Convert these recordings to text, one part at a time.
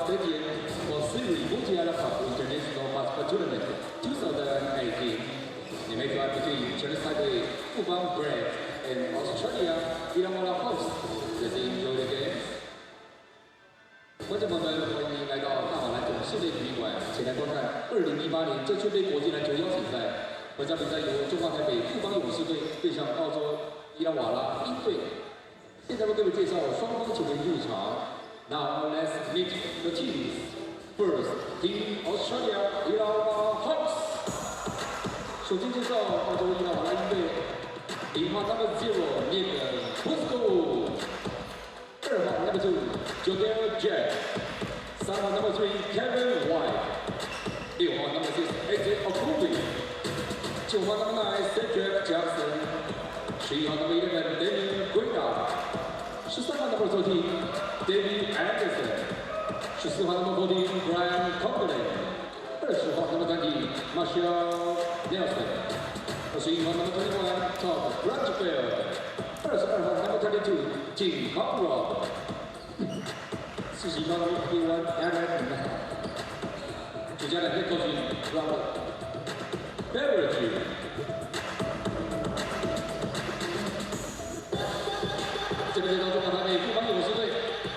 Stadium for Seri Mutiara Cup International Basketball Tournament 2018. The matchup between China-side Fubon Braves and Australia Illawarra Hawks. Let's enjoy the game. 观众朋友们，欢迎您来到大马篮总室内体育馆，前来观看2018年浙区杯国际篮球邀请赛。本场比赛由中华台北富邦勇士队对上澳洲伊拉瓦拉鹰队。现在为各位介绍双方球员入场。Now let's meet the teams. First, Team Australia Illawarra Hawks. 首先介绍澳洲伊拉瓦拉鹰队，0号 number 0 Nick Bosco， 2号 number 2 Jodel Jack， 3号 number 3 Kevin White， 6号 number 6 AJ Okubi， 9号 number 9 Cedric Jackson。11号 number 11 Daniel Guida， 13号 number 14 David Anderson， 14号 number 14 Brian Conklin， 20号 number 20 Marshall Nelson， 21号 number 21 Todd Bradfield， 22号 number 22 Tim Conrad， 41号 number 51 Aaron， 主教练 head coach Robert Beverage。 这个对当中他的富邦勇士队，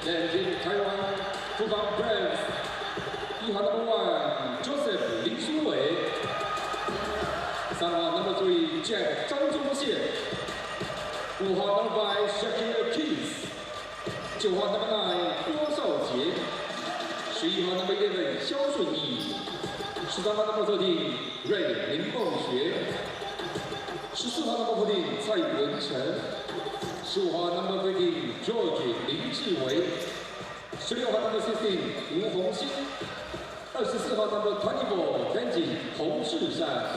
连台湾富邦 Braves 1号 number 1 Joseph 林书伟，3号 number 3 Jack 张忠宪，5号 number 5 Shakir Keys，9号 number 9郭少杰，11号 number 11肖顺义，13号 number 13 Ray 林梦学，14号 number 14蔡文成。 15号 number 15 George 林志伟，16号 number 16吴宏兴，24号 number 24 Benji 洪世善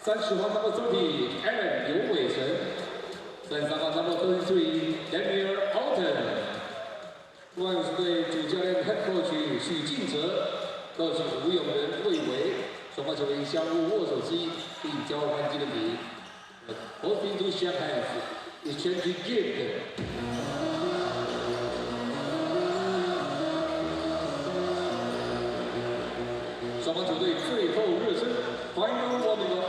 ，30号 number 30 Aaron 尤伟成，33号 number 33 Daniel Alton。富邦勇士队主教练 head coach 许晋哲，coach 吴永仁、魏维，双方球员相互握手机，并交换纪念品。Both teams to shake hands. Exchange gift. 双方球队最后热身 ，Final warming up。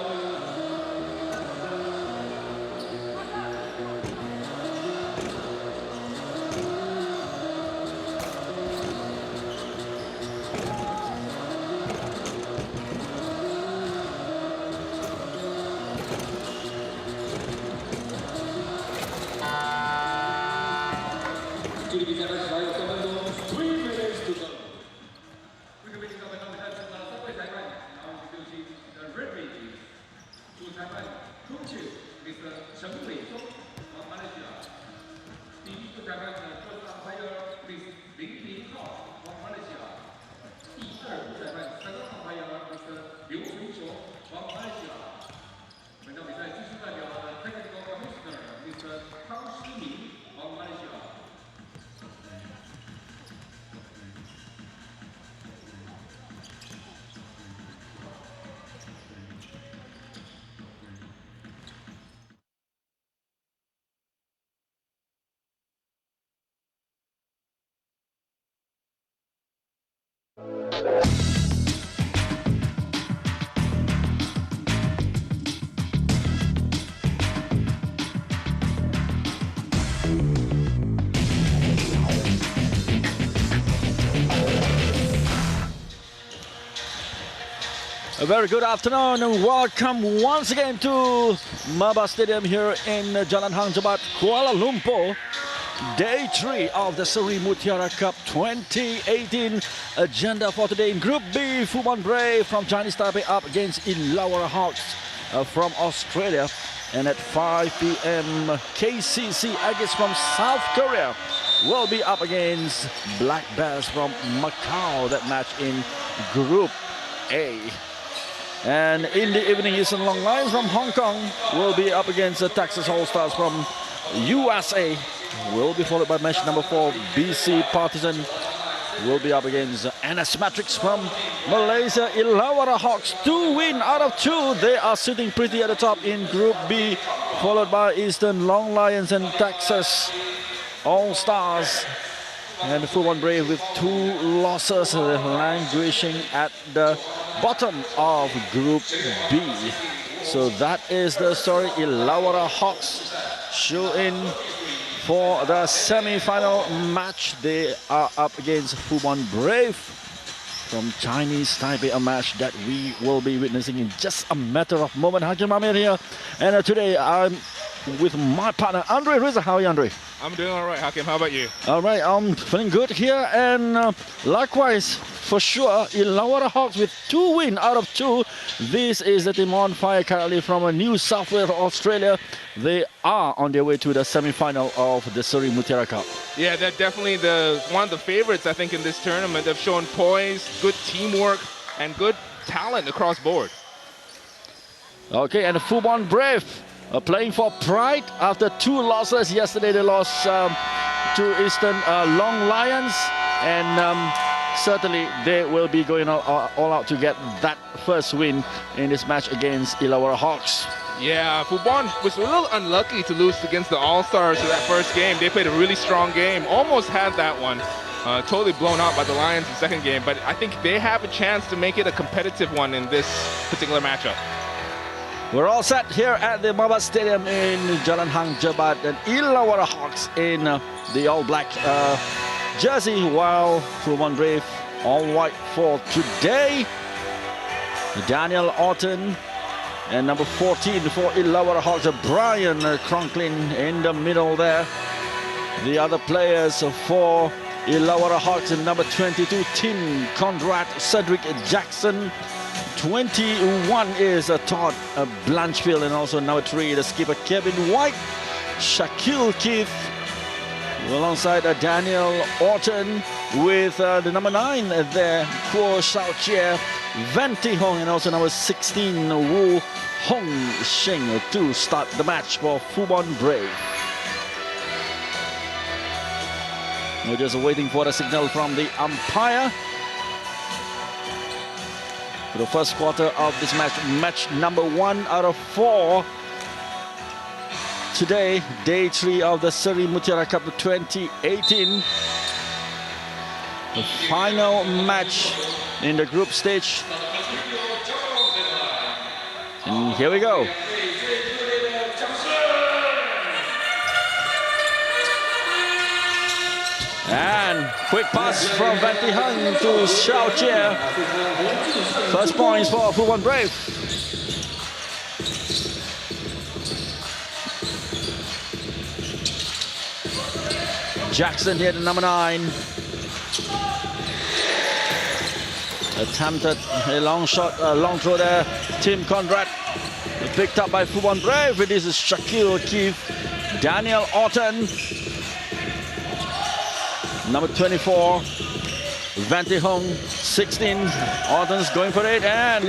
距离比赛开始还有3分钟 ，3 minutes to go。为各位听众朋友们，看到3位裁判，然后就请 the referee 主裁判 Coach Mr. 陈伟忠和马来西亚，第一个裁判的first umpire Miss 林廷浩和马来西亚，第二个裁判second umpire Mr. 刘维雄和马来西亚。本场比赛继续代表的 technical commissioner Mr. 汤诗明和马来西亚。 A very good afternoon and welcome once again to Maba Stadium here in Jalan Hang Jebat, Kuala Lumpur. Day 3 of the Seri Mutiara Cup 2018 agenda for today. In Group B, Fubon Braves from Chinese Taipei up against Illawarra Hawks from Australia. And at 5 p.m, KCC Aggies from South Korea will be up against Black Bears from Macau. That match in Group A. And in the evening, Eastern Long Lions from Hong Kong will be up against the Texas All-Stars from USA. Will be followed by match number 4, BC Partizan will be up against NS Matrix from Malaysia. Illawarra Hawks, 2 wins out of 2. They are sitting pretty at the top in Group B, followed by Eastern Long Lions and Texas All-Stars. And the Fubon Braves with 2 losses, languishing at the bottom of Group B. So that is the story. Illawarra Hawks show in for the semi-final match. They are up against Fubon Braves from Chinese Taipei, a match that we will be witnessing in just a matter of moment. Hakim Amir here, and today I'm with my partner Andre Rizza. How are you, Andre? I'm doing all right, Hakim. How about you? All right, I'm feeling good here, and likewise, for sure, Illawarra Hawks with 2 wins out of 2. This is the team on fire currently from New South Wales, Australia. They are on their way to the semi-final of the Seri Mutiara Cup. Yeah, they're definitely one of the favorites, I think, in this tournament. They've shown poise, good teamwork, and good talent across board. Okay, and the Fubon Braves playing for pride after 2 losses. Yesterday they lost to Eastern Long Lions, and certainly they will be going all out to get that first win in this match against Illawarra Hawks. Yeah, Fubon was a little unlucky to lose against the All-Stars in that first game. They played a really strong game, almost had that one. Totally blown out by the Lions in the second game, but I think they have a chance to make it a competitive one in this particular matchup. We're all set here at the Maba Stadium in Jalan Hang Jebat, and Illawarra Hawks in the all-black jersey, while Fubon Braves all white for today. Daniel Orton and number 14 for Illawarra Hawks, Brian Cronklin in the middle there. The other players for Illawarra Hawks, and number 22, Tim Conrad, Cedric Jackson. 21 is Todd Blanchfield, and also number 3, the skipper Kevin White, Shaquille Keith, alongside Daniel Orton, with the number 9 there, Kuo Shao Chia, Venti Hong, and also number 16, Wu Hong Sheng, to start the match for Fubon Braves. We're just waiting for the signal from the umpire for the first quarter of this match. Match number 1 out of 4 today, day 3 of the Seri Mutiara Cup 2018. The final match in the group stage. And here we go. And quick pass from Venti Hung to Xiao Jie. First points for Fubon Braves. Jackson here to number 9. Attempted a long shot, a long throw there. Tim Conrad picked up by Fubon Braves. This is Shaquille Keith, Daniel Orton. Number 24, Venti Hong, 16. Orton's going for it and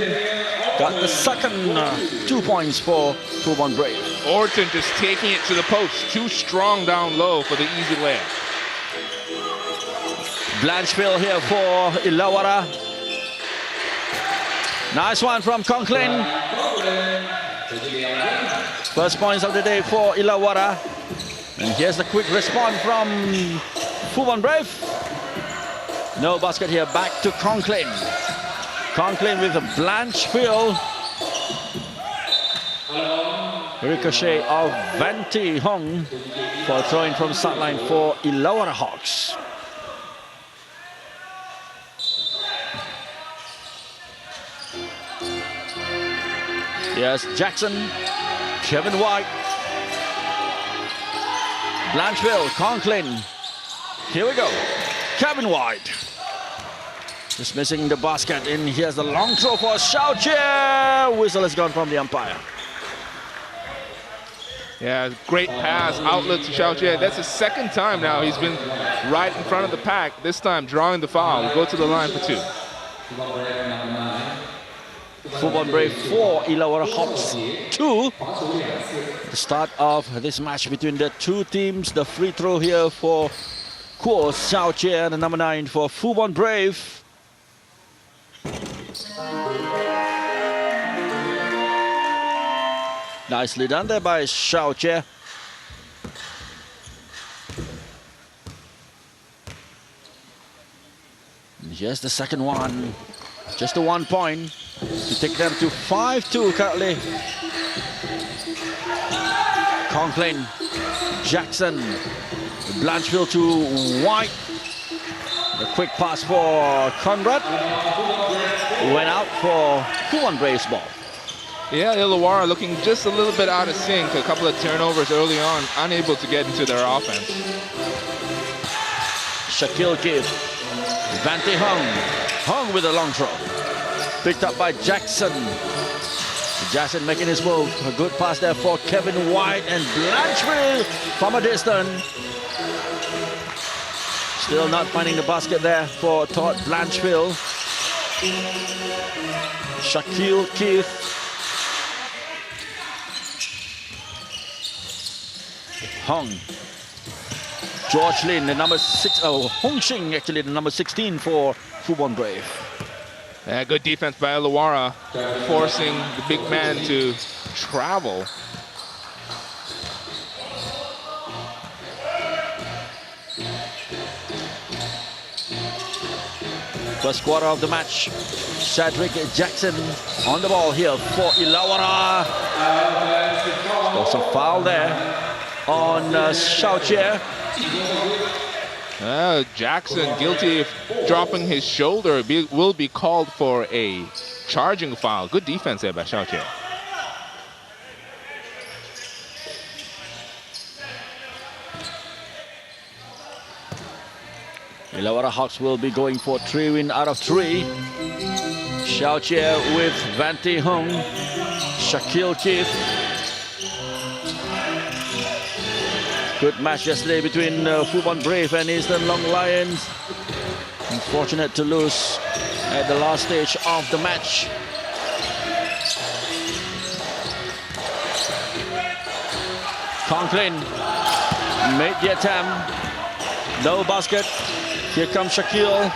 got the second 2 points for Fubon Braves. Orton just taking it to the post, too strong down low for the easy layup. Blanchfield here for Illawarra. Nice one from Conklin. First points of the day for Illawarra. And here's the quick response from Fubon Braves. No basket here, back to Conklin. Conklin with a Blanchfield. Ricochet of Venti Hong for a throw-in from sideline for Illawarra Hawks. Yes, Jackson, Kevin White, Blanchfield, Conklin. Here we go, Kevin White. Just missing the basket, and here's the long throw for Xiao Jie. Whistle has gone from the umpire. Yeah, great pass, outlet to Xiao Jie. That's the second time now he's been right in front of the pack. This time drawing the foul. We'll go to the line for 2. Fubon Braves 4, Illawarra Hawks 2. The start of this match between the two teams. The free throw here for Kuo Xiao Jie, and the number 9 for Fubon Braves. Nicely done there by Xiao Jie. Here's the second one. Just a 1 point to take them to 5-2 currently. Conklin, Jackson, Blanchfield to White. A quick pass for Conrad. Went out for Fubon Braves ball. Yeah, Illawarra looking just a little bit out of sync. A couple of turnovers early on, unable to get into their offense. Shaquille Keith, Venti Hung with a long throw. Picked up by Jackson. Jackson making his move. A good pass there for Kevin White, and Blanchfield from a distance. Still not finding the basket there for Todd Blanchfield. Shaquille Keith. Hong. George Lin, the number 6, Hong Xing, actually the number 16 for Fubon Brave. Yeah, good defense by Illawarra, forcing the big man to travel. First quarter of the match. Cedric Jackson on the ball here for Illawarra. There's a foul there on Xiao Jie. Jackson, guilty of dropping his shoulder, will be called for a charging foul. Good defense there by Xiao Jie. Illawarra Hawks will be going for 3 win out of 3. Xiao Jie with Vanti Hung, Shaquille Keith. Good match yesterday between Fubon Brave and Eastern Long Lions. Unfortunate to lose at the last stage of the match. Conklin made the attempt. No basket. Here comes Shaquille.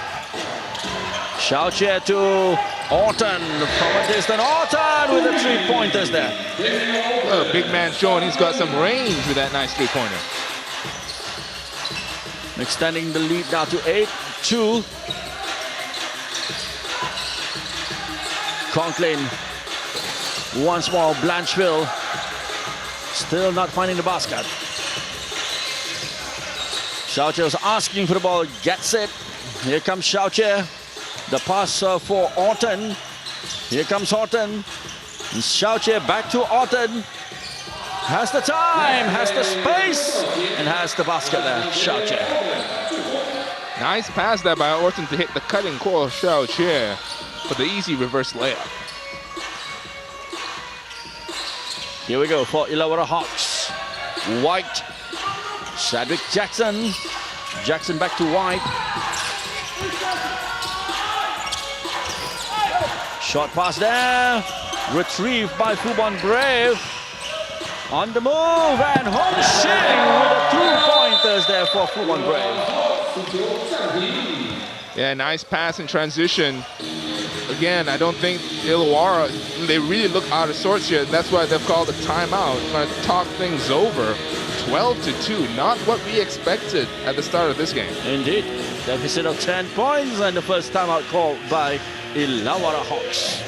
Xiao Jie to Orton from a distance. Orton with the 3-pointers there. Oh, big man showing he's got some range with that nice 3-pointer. Extending the lead now to 8-2. Conklin. Once more, Blancheville. Still not finding the basket. Xiao Jie was asking for the ball, gets it. Here comes Xiao Jie. The pass for Orton. Here comes Orton. And Xiao Jie back to Orton. Has the time, has the space, and has the basket there, Xiao Jie. Nice pass there by Orton to hit the cutting core of Xiao Jie for the easy reverse layup. Here we go for Illawarra Hawks. White. Cedric Jackson. Jackson back to White. Short pass there. Retrieved by Fubon Brave. On the move, and Hong Xing with the 2-pointers there for Fubon Brave. Yeah, nice pass in transition. Again, I don't think Illawarra, they really look out of sorts here. That's why they've called a timeout. Trying to talk things over. 12-2, not what we expected at the start of this game. Indeed, deficit of 10 points and the first timeout called by Illawarra Hawks.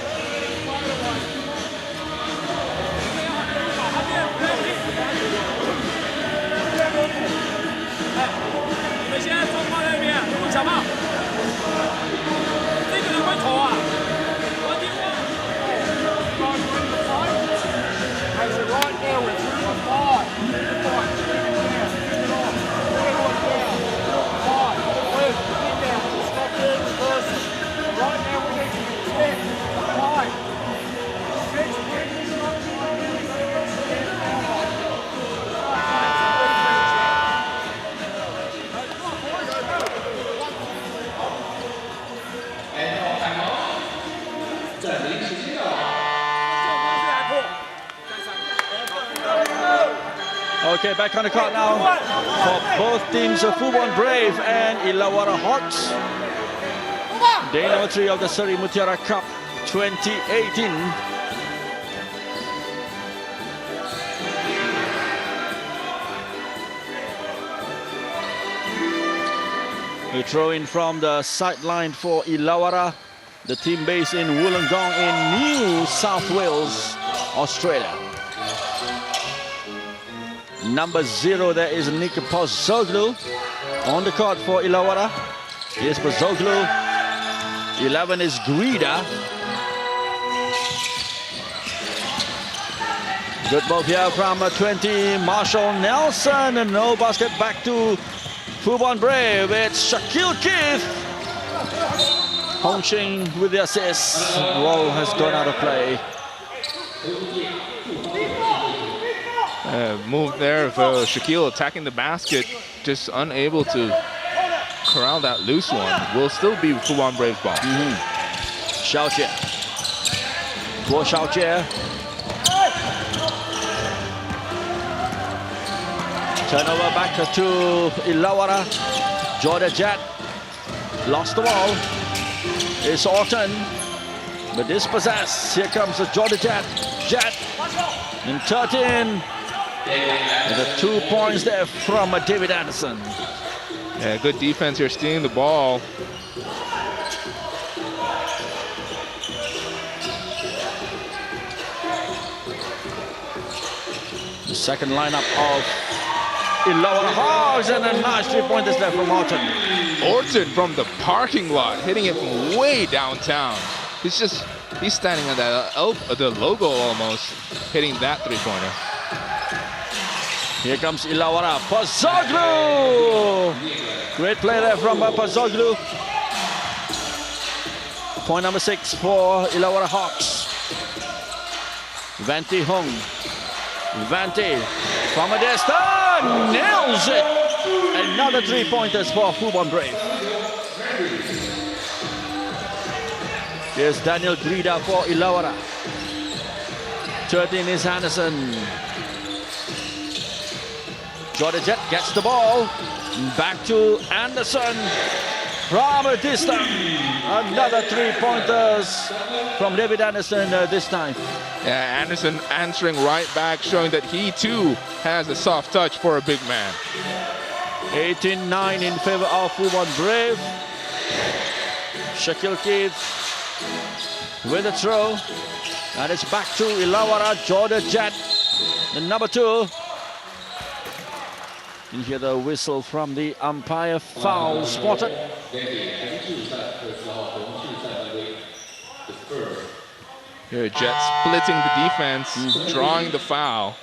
Okay, back on the clock now for both teams of Fubon Brave and Illawarra Hawks. Day number 3 of the Seri Mutiara Cup 2018. We throw in from the sideline for Illawarra, the team based in Wollongong in New South Wales, Australia. Number 0 there is Nick Pozoglu on the court for Illawarra. Here's Pozoglu. 11 is Grida. Good move here from 20, Marshall Nelson, and no basket back to Fubon Brave. It's Shaquille Keith. Hong Xing with the assist. Ball has gone out of play. Move there for Shaquille attacking the basket, just unable to corral that loose one. Will still be Fubon Braves ball. Xiao Jie. For Xiao Jie. Turnover back to Illawarra. Jordan Jet lost the ball. It's Orton. But dispossessed. Here comes the Jordan Jet. Jet in 13. And the 2 points there from David Anderson. Yeah, good defense here, stealing the ball. The second lineup of Illawarra Hawks, and a nice 3 pointers there from Orton. Orton from the parking lot, hitting it from way downtown. He's standing on the logo almost, hitting that 3-pointer. Here comes Illawarra. Pozoglu! Great play there from Pozoglu. Point number 6 for Illawarra Hawks. Vanti Hung. Vanti from a distance, nails it. Another 3 pointers for Fubon Braves. Here's Daniel Grida for Illawarra. 13 is Anderson. Jordan Jet gets the ball. Back to Anderson. From a distance. Another 3 pointers from David Anderson this time. Yeah, Anderson answering right back, showing that he too has a soft touch for a big man. 18-9 in favor of Fubon Brave. Shaquille Keith with a throw. And it's back to Illawarra. Jordan Jet, the number 2. You hear the whistle from the umpire. Foul spotted. Here, Jet splitting the defense, drawing the foul.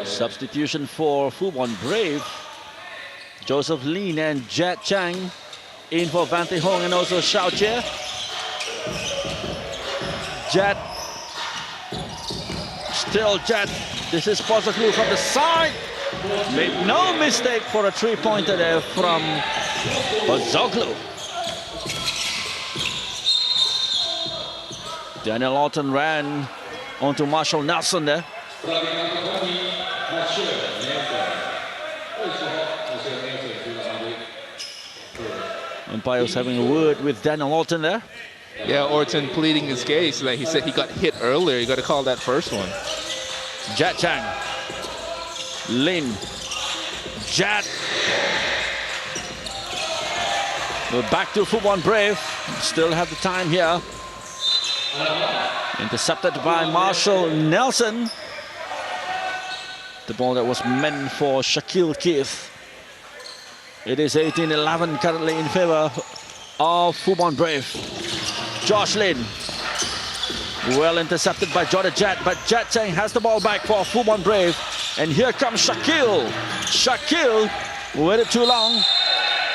Substitution for Fubon Brave. Joseph Lin and Jet Chang in for Vanti Hong and also Xiao Jie. Jet. Still Jet. This is Pozoglu from the side. Made no mistake for a 3-pointer there from Pozoglu. Daniel Orton ran onto Marshall Nelson there. Umpire's having a word with Daniel Orton there. Yeah, Orton pleading his case. Like he said, he got hit earlier. You got to call that first one. Jet Chang. Lin. Jet. We're back to Fubon Brave. Still have the time here. Intercepted by Marshall Nelson. The ball that was meant for Shaquille Keith. It is 18-11 currently in favor of Fubon Brave. Josh Lin. Well intercepted by Jordan Jet, but Jet Chang has the ball back for Fubon Brave. And here comes Shaquille. Shaquille waited too long.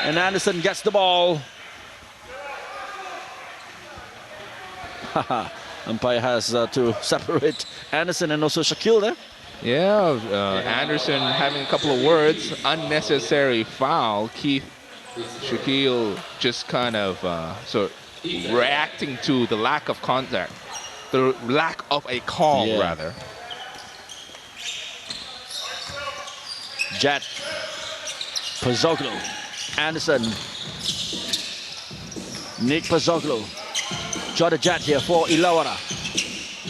And Anderson gets the ball. Umpire has to separate Anderson and also Shaquille there. Yeah, Anderson having a couple of words. Unnecessary foul. Shaquille just kind of reacting to the lack of contact. The lack of a call, rather. Jet. Pozoglu. Anderson. Nick Pozoglu. Jordan Jet here for Illawarra.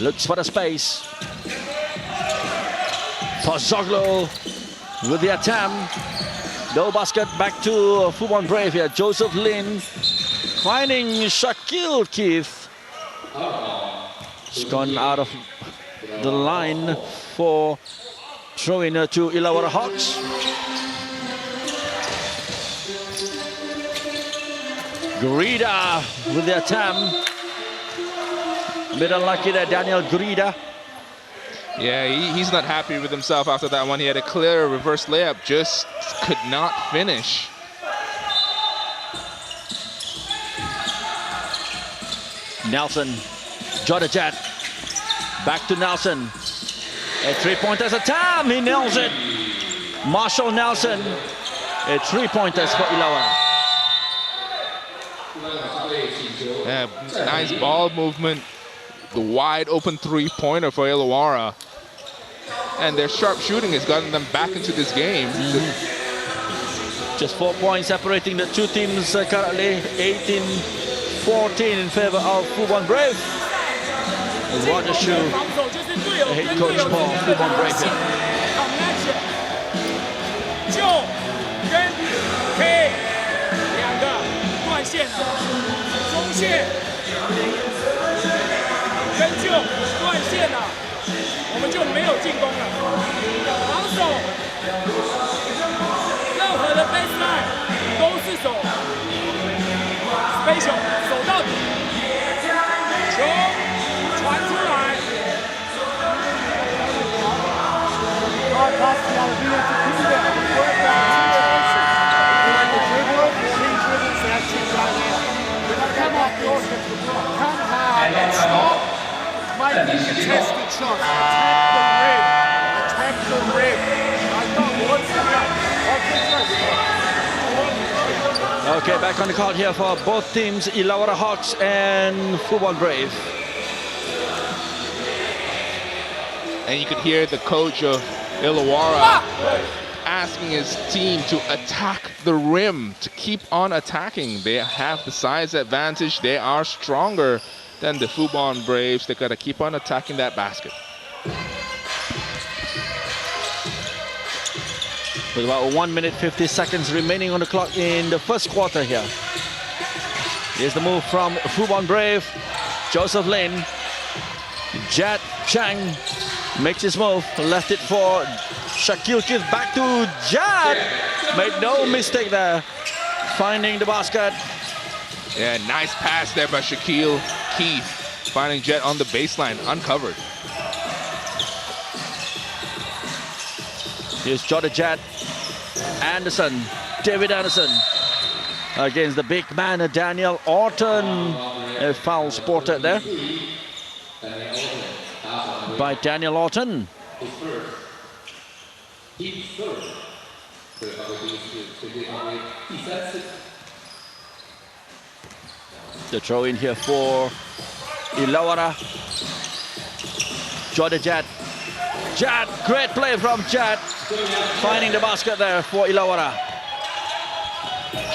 Looks for the space. Pozoglu with the attempt. No basket, back to Fubon Brave here. Joseph Lin finding Shaquille Keith. It's gone out of the line for throwing to Illawarra Hawks. Grida with the attempt. Bit unlucky there, Daniel Grida. Yeah, he's not happy with himself after that one. He had a clear reverse layup, just could not finish. Nelson, Jordan Jet, back to Nelson. A 3-pointer attempt, he nails it. Marshall Nelson, a 3-pointer for Illawarra. Yeah, nice ball movement. the wide open three-pointer for Illawarra. And their sharp shooting has gotten them back into this game. Just 4 points separating the two teams currently. 18-14 in favor of Fubon Braves. Roger Shu, the head coach for Fubon Braves. 就跟 K 两个断线了，中线跟就断线了，我们就没有进攻了。防守，任何的 baseline 都是守 special 守到底，球传出来。 Contested shot. Attack the rim. Okay, back on the court here for both teams, Illawarra Hawks and Fubon Braves. And you could hear the coach of Illawarra asking his team to attack the rim, to keep on attacking. They have the size advantage. They are stronger than the Fubon Braves. They got to keep on attacking that basket. With about 1 minute 50 seconds remaining on the clock in the first quarter here. Here's the move from Fubon Brave. Joseph Lin. Jet Chang makes his move. Left it for Shakil Keith. Back to Jet. Made no mistake there. Finding the basket. Yeah, nice pass there by Shaquille Keith. Finding Jet on the baseline, uncovered. Here's Jordan Jet. Anderson, David Anderson. Against the big man, Daniel Orton. A foul spotted there by Daniel Orton. The throw in here for Illawarra. Jordan Jet. Jet, great play from Jet. Finding the basket there for Illawarra.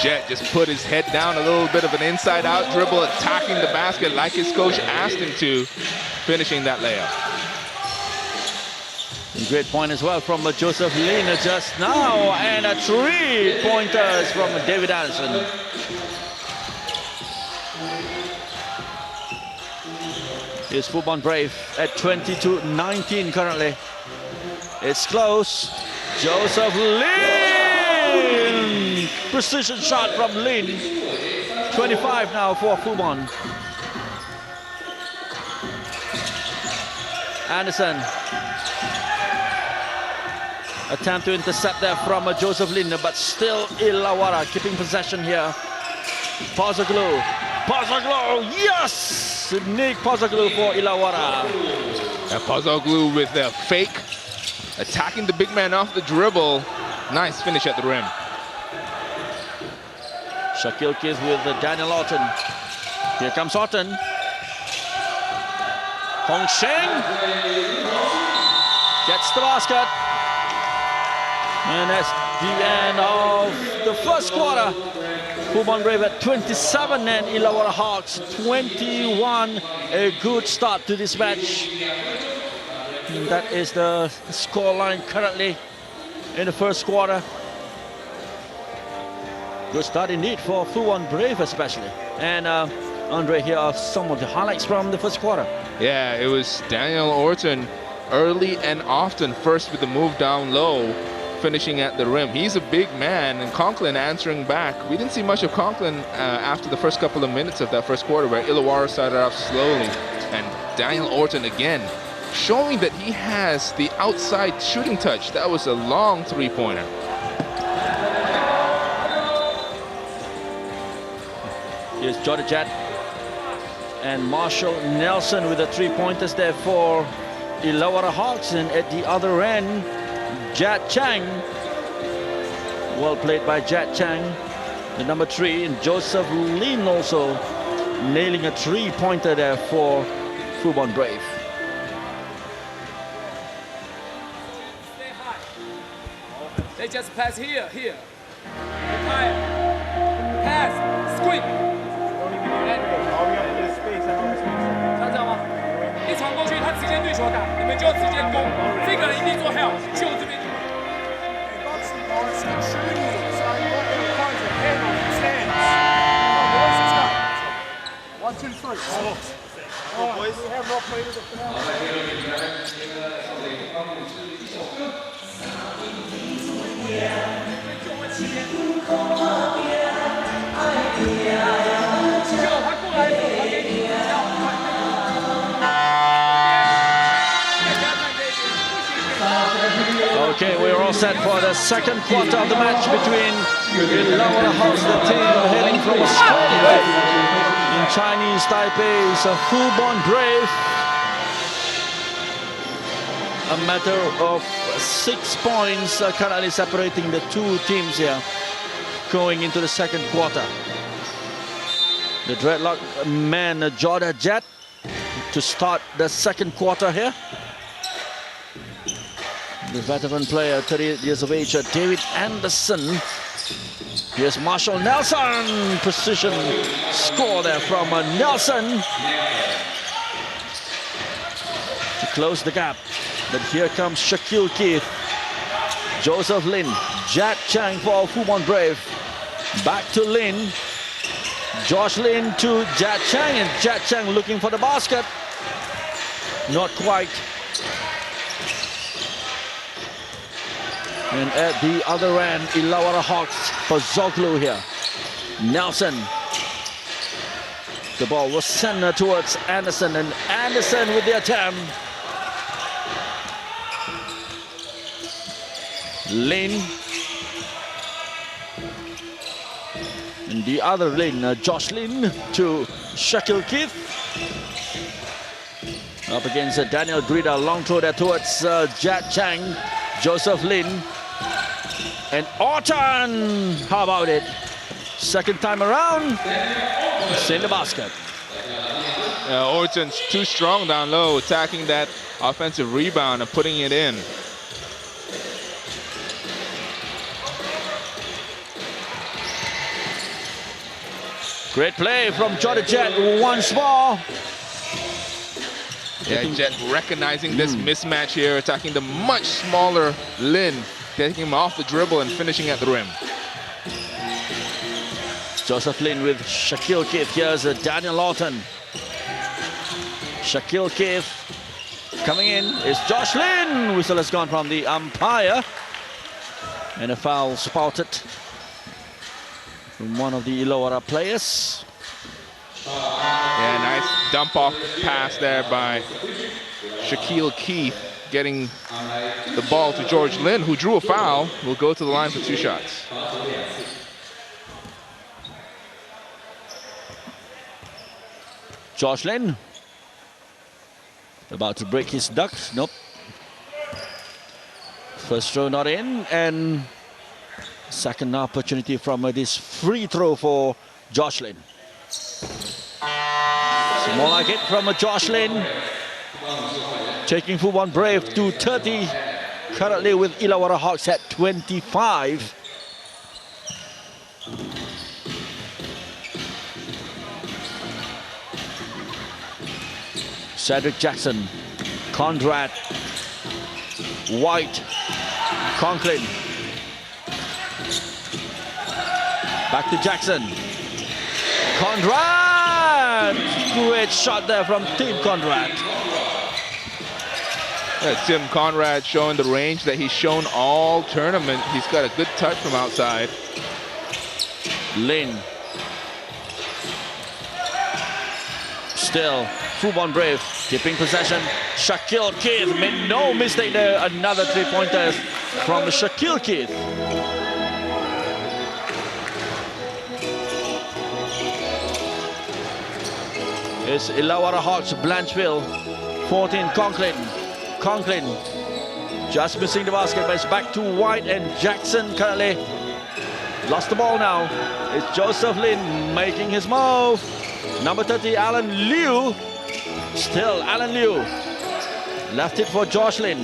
Jet just put his head down, a little bit of an inside-out dribble, attacking the basket like his coach asked him to, finishing that layup. Great point as well from Joseph Lin just now, and a 3-pointers from David Anderson. Here's Fubon Brave at 22-19 currently. It's close. Joseph Lin! Precision shot from Lin. 25 now for Fubon. Anderson. Attempt to intercept there from Joseph Lin, but still Illawarra keeping possession here. Pozoglu. Pozoglu, yes! Nick Pozoglu for Illawarra. And Pozoglu with the fake, attacking the big man off the dribble. Nice finish at the rim. Shakil Keith with Daniel Orton. Here comes Orton. Hong Sheng gets the basket. And that's the end of the first quarter. Fubon Brave at 27 and Illawarra Hawks 21. A good start to this match. And that is the scoreline currently in the first quarter. Good start indeed for Fubon Brave especially. And Andre, here are some of the highlights from the first quarter. Yeah, it was Daniel Orton early and often, first with the move down low, finishing at the rim. He's a big man, and Conklin answering back. We didn't see much of Conklin after the first couple of minutes of that first quarter, where Illawarra started off slowly. And Daniel Orton again, showing that he has the outside shooting touch. That was a long three-pointer. Here's Jordan Jet and Marshall Nelson with the 3-pointers there for Illawarra Hawks. And at the other end, Jat Chang. Well played by Jat Chang, the number 3, and Joseph Lin also nailing a 3-pointer there for Fubon Brave. Stay high. They just pass here. High. Pass. Screen. 像这样吗？一传过去，他直接对球打，你们就直接攻。这个人一定做 help，就这边就好。 1, 2, 3. Oh, boys. We have not played it for Okay, we're all set for the second quarter of the match between Illawarra Hawks, the team hailing from Australia, in Chinese Taipei's Fubon Brave. A matter of 6 points currently separating the two teams here going into the second quarter. The dreadlock man, Jordan Jet, to start the second quarter here. The veteran player, 38 years of age, David Anderson. Here's Marshall Nelson. Precision score there from Nelson to close the gap. But here comes Shaquille Keith, Joseph Lin, Jack Chang for Fubon Brave. Back to Lin. Josh Lin to Jack Chang, and Jack Chang looking for the basket. Not quite. And at the other end, Illawarra Hawks for Zoglu here. Nelson. The ball was sent towards Anderson, and Anderson with the attempt. Lin. And the other Lin, Josh Lin to Shaquille Keith. Up against Daniel Grida, long throw there towards Jack Chang. Joseph Lin. And Orton, how about it? Second time around, it's in the basket. Orton's too strong down low, attacking that offensive rebound and putting it in. Great play from Jordan Jet once more. Yeah, Jet recognizing this mismatch here, attacking the much smaller Lin, taking him off the dribble and finishing at the rim. Joseph Lin with Shaquille Keith. Here's Daniel Lawton. Shaquille Keith coming in is Josh Lin. Whistle has gone from the umpire. And a foul spouted from one of the Illawarra players. Yeah, nice dump off pass there by Shaquille Keith, getting the ball to George Lin, who drew a foul. Will go to the line for 2 shots. Josh Lin about to break his duck. Nope. First throw not in, and second opportunity from this free throw for Josh Lin. So more like it from Josh Lin, taking Fubon Brave to 30, currently with Illawarra Hawks at 25. Cedric Jackson, Conrad, White, Conklin. Back to Jackson. Conrad! Great shot there from Tim Conrad. Yeah, Tim Conrad showing the range that he's shown all tournament. He's got a good touch from outside. Lin. Still, Fubon Brave keeping possession. Shaquille Keith made no mistake there. Another 3-pointer from Shaquille Keith. It's Illawarra Hawks, Blancheville, 14, Conklin. Conklin just missing the basket, but it's back to White, and Jackson currently lost the ball now. It's Joseph Lin making his move. Number 30, Alan Liu, Still Alan Liu. Left it for Jocelyn.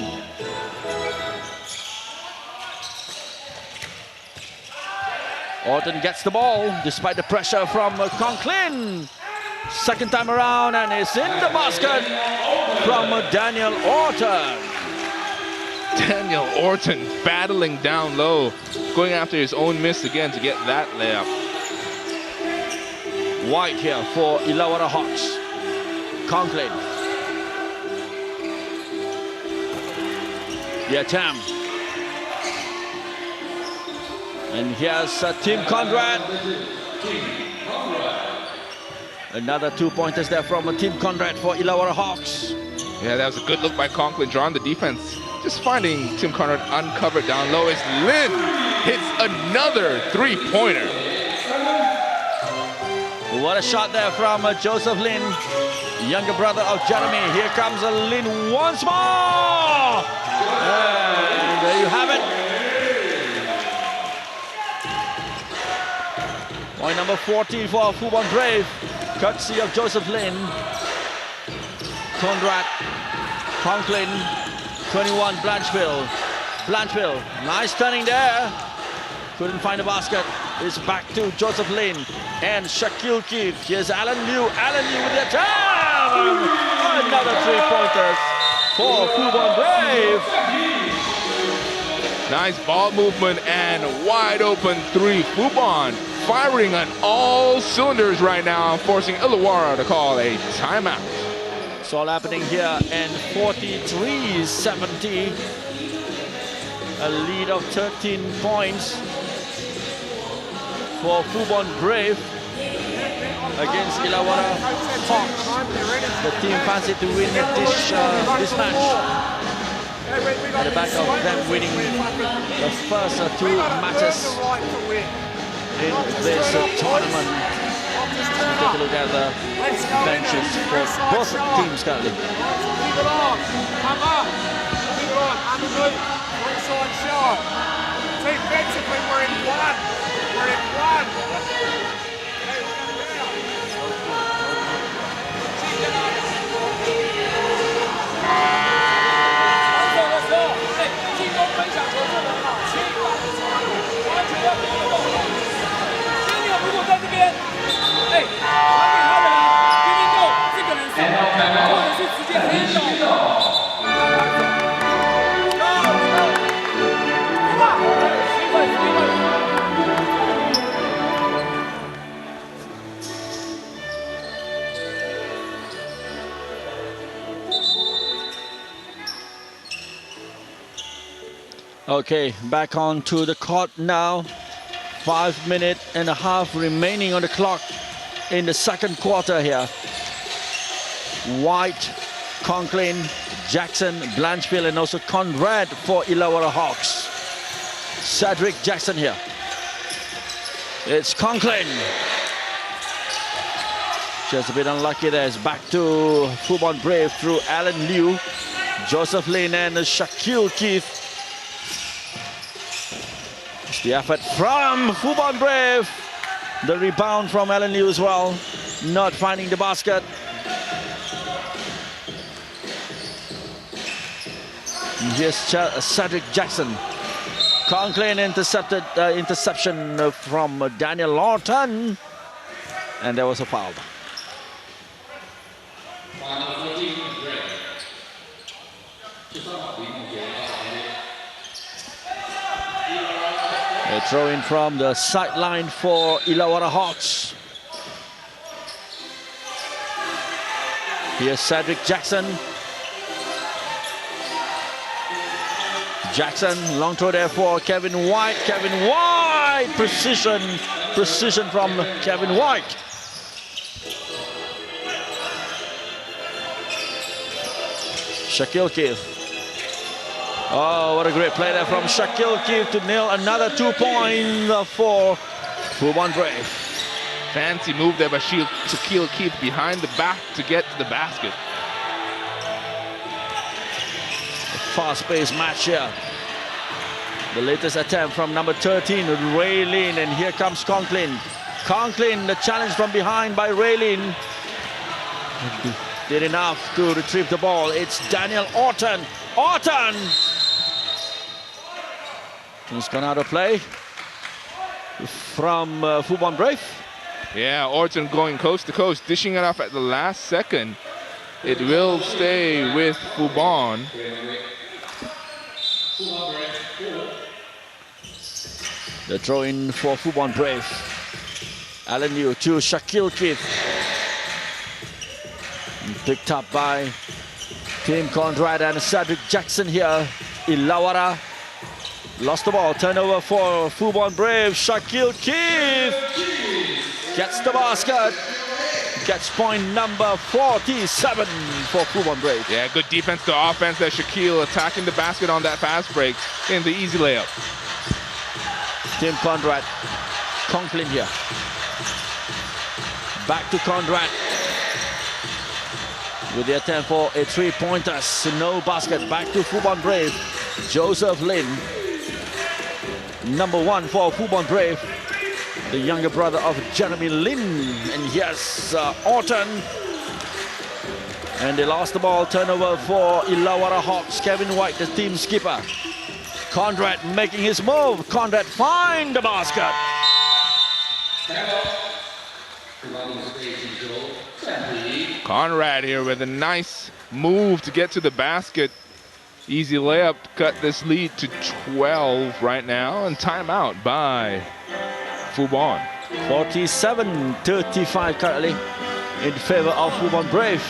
Orton gets the ball despite the pressure from Conklin. Second time around, and it's in the basket from Daniel Orton. Daniel Orton battling down low, going after his own miss again to get that layup. White here for Illawarra Hawks. Conklin. Tam. And here's Tim Conrad. Another 2-pointers there from Tim Conrad for Illawarra Hawks. Yeah, that was a good look by Conklin, drawing the defense. Just finding Tim Conrad uncovered down low as Lin hits another 3-pointer. What a shot there from Joseph Lin, younger brother of Jeremy. Here comes Lin once more. And there you have it. Point number 40 for Fubon Braves, courtesy of Joseph Lin. Conrad, Conklin, 21 Blanchfield. Blanchfield, nice turning there. Couldn't find a basket. It's back to Joseph Lin and Shaquille Keith. Here's Alan Liu. Alan Liu with the attempt. Another 3-pointers for Fubon Braves. Nice ball movement and wide open 3. Fubon firing on all cylinders right now, forcing Illawarra to call a timeout. It's all happening here, and 43-70. A lead of 13 points for Fubon Brave against Illawarra Hawks. The team fancied to win this match. At the back of them winning the first 2 matches in this tournament. Take a look at the benches for both teams currently. Keep it on. Come up. Keep it on. Underneath. One side shot. Defensively, we're in one. We're in one. Okay, back onto the court now. 5.5 minutes remaining on the clock in the second quarter here. White, Conklin, Jackson, Blanchfield, and also Conrad for Illawarra Hawks. Cedric Jackson here. It's Conklin. Just a bit unlucky there. It's back to Fubon Brave through Alan Liu, Joseph Lin, and Shaquille Keith. It's the effort from Fubon Brave. The rebound from Alan Liu as well. Not finding the basket. And here's Cedric Jackson. Conklin interception from Daniel Lawton. And there was a foul. A throw in from the sideline for Illawarra Hawks. Here's Cedric Jackson. Jackson, long throw there for Kevin White. Kevin White, precision from Kevin White. Shaquille Keith. Oh, what a great play there from Shaquille Keith to nail another 2 points for Fubon Brave. Fancy move there by Shaquille Keith behind the back to get to the basket. A fast-paced match here. The latest attempt from number 13, Ray Lin, and here comes Conklin. Conklin, the challenge from behind by Ray Lin. did enough to retrieve the ball. It's Daniel Orton. Orton! He's gone out of play from Fubon Brave. Yeah, Orton going coast to coast, dishing it off at the last second. It will stay with Fubon. The throw in for Fubon Brave. Alan Liu to Shaquille Keith. Picked up by Tim Conrad and Cedric Jackson here. Illawarra lost the ball. Turnover for Fubon Brave. Shaquille Keith gets the basket. Gets point number 47 for Fubon Brave. Yeah, good defense to offense there. Shaquille attacking the basket on that fast break in the easy layup. Tim Conrad. Conklin here. Back to Conrad. With the attempt for a three-pointer. No basket. Back to Fubon Brave. Joseph Lin. Number 1 for Fubon Brave. The younger brother of Jeremy Lin. And here's Orton. And they lost the ball. Turnover for Illawarra Hawks. Kevin White, the team skipper. Conrad making his move. Conrad find the basket. Conrad here with a nice move to get to the basket. Easy layup to cut this lead to 12 right now. And timeout by Fubon. 47-35 currently in favor of Fubon Brave.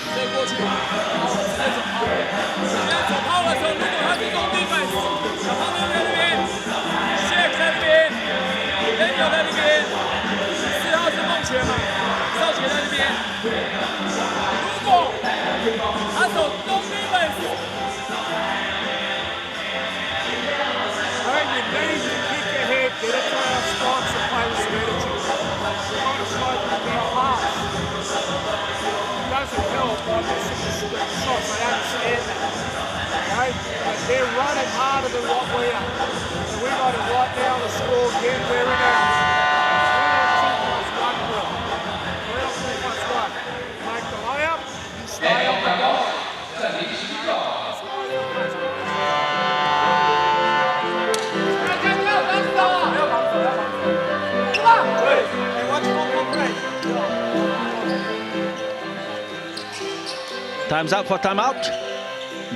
They're running harder than what we are. So we got to write down the score again. We're in a 3-2+1 drill. 3-2+1. Make the layup, stay on the ball. Time's up for timeout.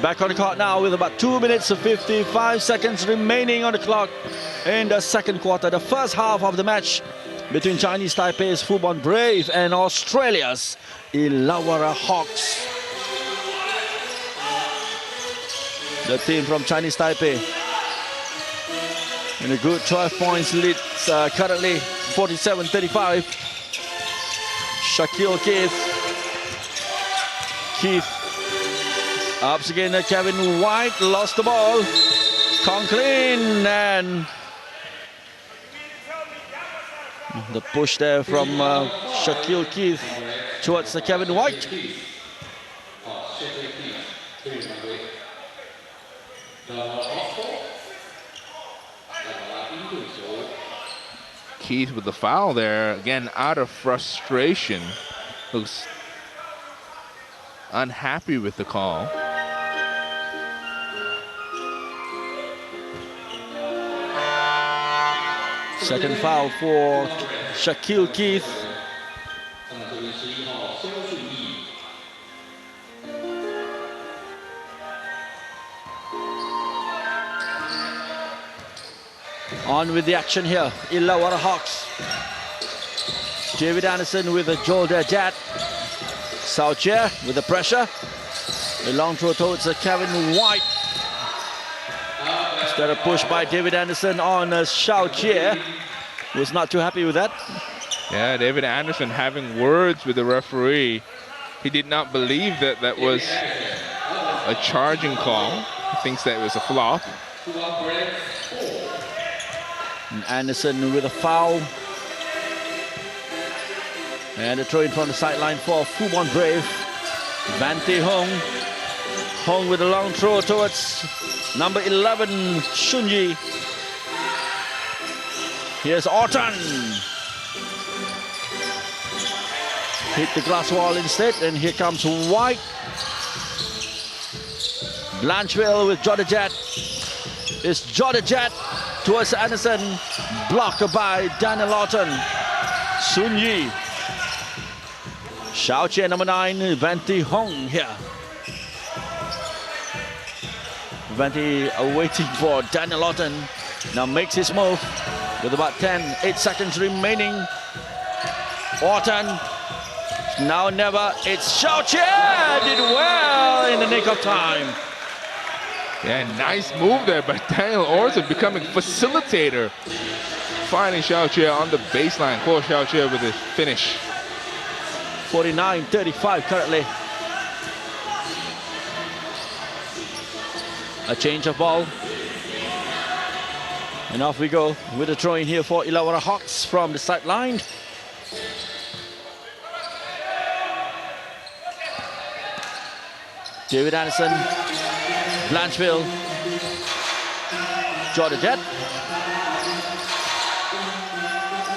Back on the court now with about 2 minutes and 55 seconds remaining on the clock in the second quarter. The first half of the match between Chinese Taipei's Fubon Brave and Australia's Illawarra Hawks. The team from Chinese Taipei in a good 12 points lead, currently 47-35. Shaquille Keith ups again. Kevin White lost the ball. Conklin and the push there from Shaquille Keith towards the Kevin White. Keith with the foul there, again out of frustration. Looks unhappy with the call. Second foul for Shaquille Keith. On with the action here, Illawarra Hawks. David Anderson with a shoulder jab. Saucher with the pressure. A long throw towards Kevin White. Instead of push by David Anderson on Saucher. Was not too happy with that. Yeah, David Anderson having words with the referee. He did not believe that that was a charging call. He thinks that it was a flop. And Anderson with a foul. And a throw in from the sideline for Fubon Brave. Vante Hong. Hong with a long throw towards number 11, Shunji. Here's Orton. Hit the glass wall instead, and here comes White. Blancheville with Jodajet. It's Jodajet towards Anderson. Blocked by Daniel Lawton. Sun Yi. Xiao Jie, number 9, Venti Hong here. Venti waiting for Daniel Lawton. Now makes his move with about 8 seconds remaining. Orton. Now never. It's Xiao Jie. Did well in the nick of time. Yeah, nice move there by Daniel Orton, becoming facilitator. Finding Xiao Jie on the baseline. Kuo Xiao Jie with his finish. 49-35 currently. A change of ball. And off we go with a throw in here for Illawarra Hawks from the sideline. David Anderson, Blancheville, Jodajet.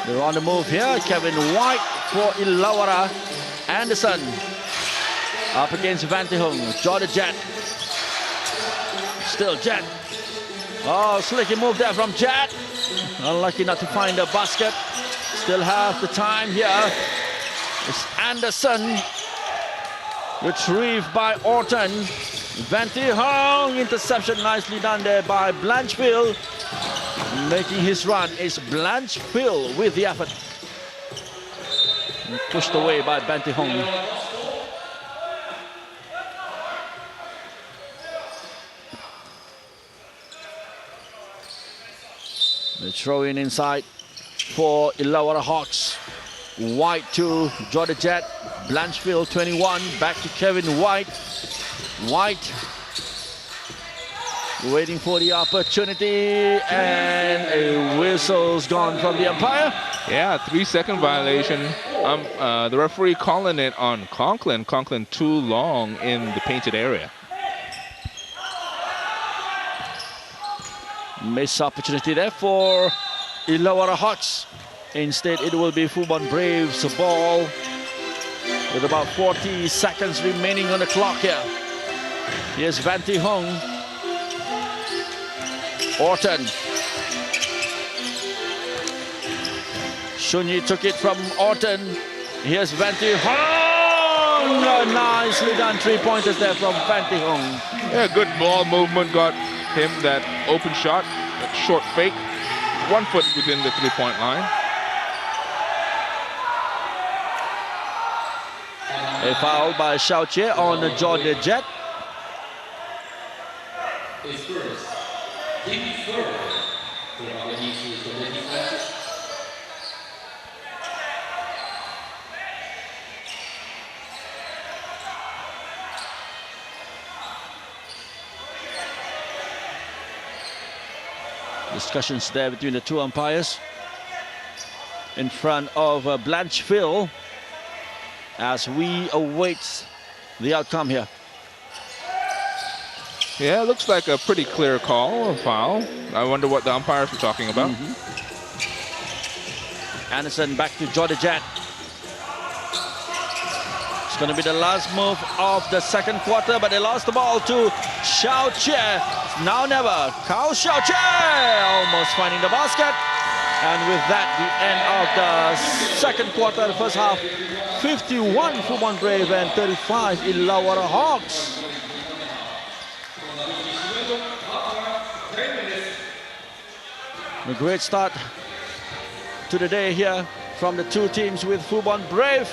They're on the move here. Kevin White for Illawarra. Anderson up against Venti Hung. Jodajet. Still Jet. Oh, slicky move there from Jet. Unlucky not to find a basket. Still have the time here. It's Anderson. Retrieved by Orton. Venti Hung. Interception nicely done there by Blancheville. Making his run is Blancheville with the effort. And pushed away by Venti Hung. The throw in inside for Illawarra Hawks. White to Jodajet. Blancheville 21. Back to Kevin White. White waiting for the opportunity, and a whistle's gone from the umpire. Yeah, 3-second violation. The referee calling it on Conklin. Conklin too long in the painted area. Missed opportunity there for Illawarra Hawks. Instead, it will be Fubon Braves ball with about 40 seconds remaining on the clock here. Here's Venti Hung. Orton. Sun Yi took it from Orton. Here's Venti Hung. Nicely done, 3-pointers there from Venti Hung. Yeah, good ball movement got him that open shot, that short fake. 1 foot within the 3-point line. A foul by Xiao Jie on Jodajet. Discussions there between the two umpires in front of Blancheville as we await the outcome here. Yeah, looks like a pretty clear call, a foul. I wonder what the umpires were talking about. Anderson back to Jodajet. It's going to be the last move of the second quarter, but they lost the ball to Xiao Jie. Now never. Xiao Jie almost finding the basket. And with that, the end of the second quarter, the first half. 51 Fubon Braves and 35 Illawarra Hawks. A great start to the day here from the two teams with Fubon Brave.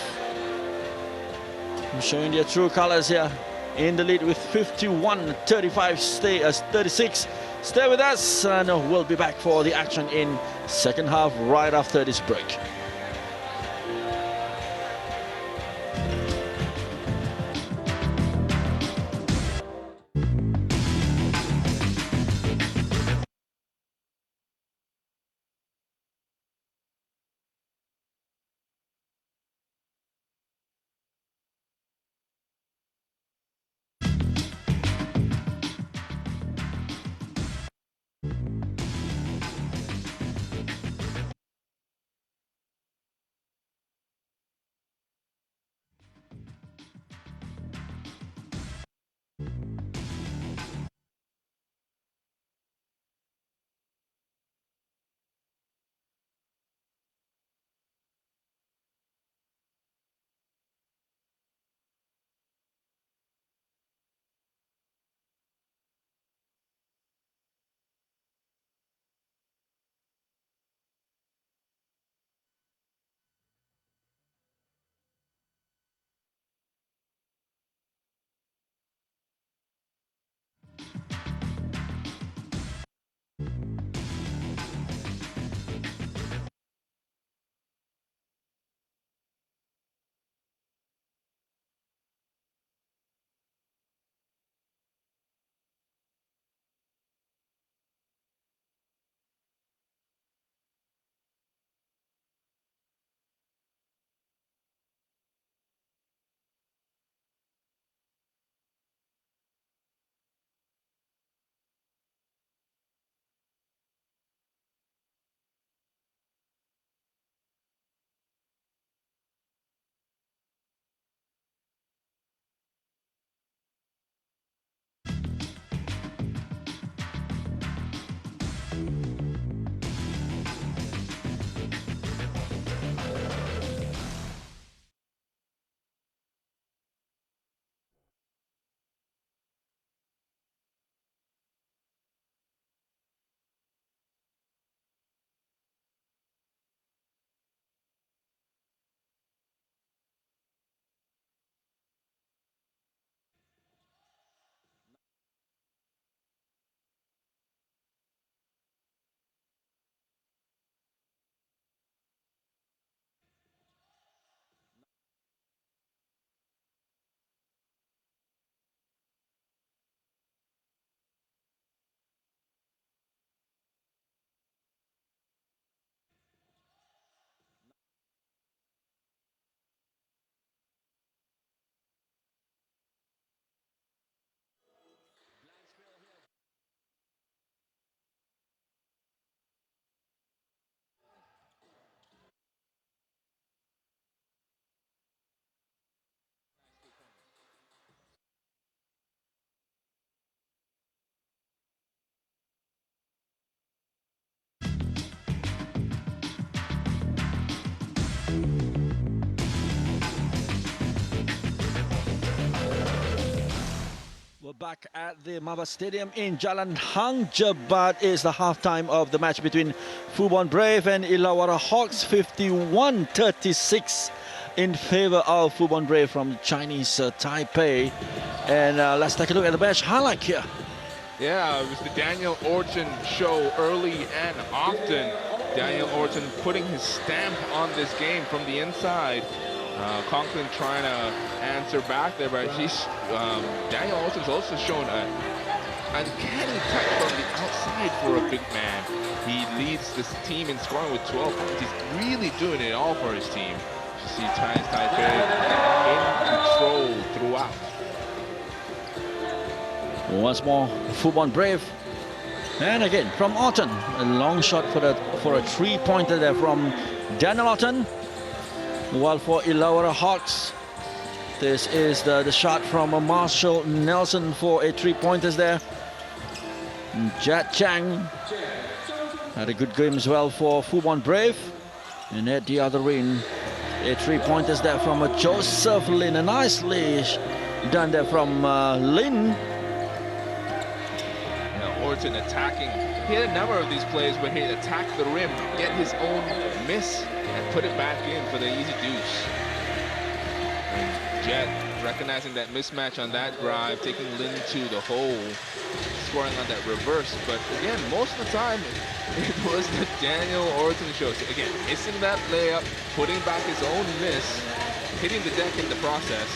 Showing their true colors here in the lead with 51-36. Stay with us and we'll be back for the action in second half right after this break. We're back at the Maba Stadium in Jalan Hang Jebat. Is the halftime of the match between Fubon Brave and Illawarra Hawks. 51-36 in favor of Fubon Brave from Chinese Taipei. And let's take a look at the match highlight here. Yeah, it was the Daniel Orton show early and often. Daniel Orton putting his stamp on this game from the inside. Conklin trying to answer back there, but Daniel Orton's also shown an uncanny touch from the outside for a big man. He leads this team in scoring with 12 points. He's really doing it all for his team. You see Chinese Taipei in control throughout. Once more, Fubon Brave. And again, from Orton, a long shot for a three-pointer there from Daniel Orton. While for Illawarra Hawks, this is the shot from Marshall Nelson for a three-pointers there. Jet Chang had a good game as well for Fubon Brave. And at the other end, a three-pointers there from Joseph Lin. A nicely done there from Lin. Orton attacking. He had a number of these plays where he'd attack the rim, get his own miss, and put it back in for the easy deuce. And Jet recognizing that mismatch on that drive, taking Lin to the hole, scoring on that reverse. But again, most of the time, it was the Daniel Orton show. So again, missing that layup, putting back his own miss, hitting the deck in the process.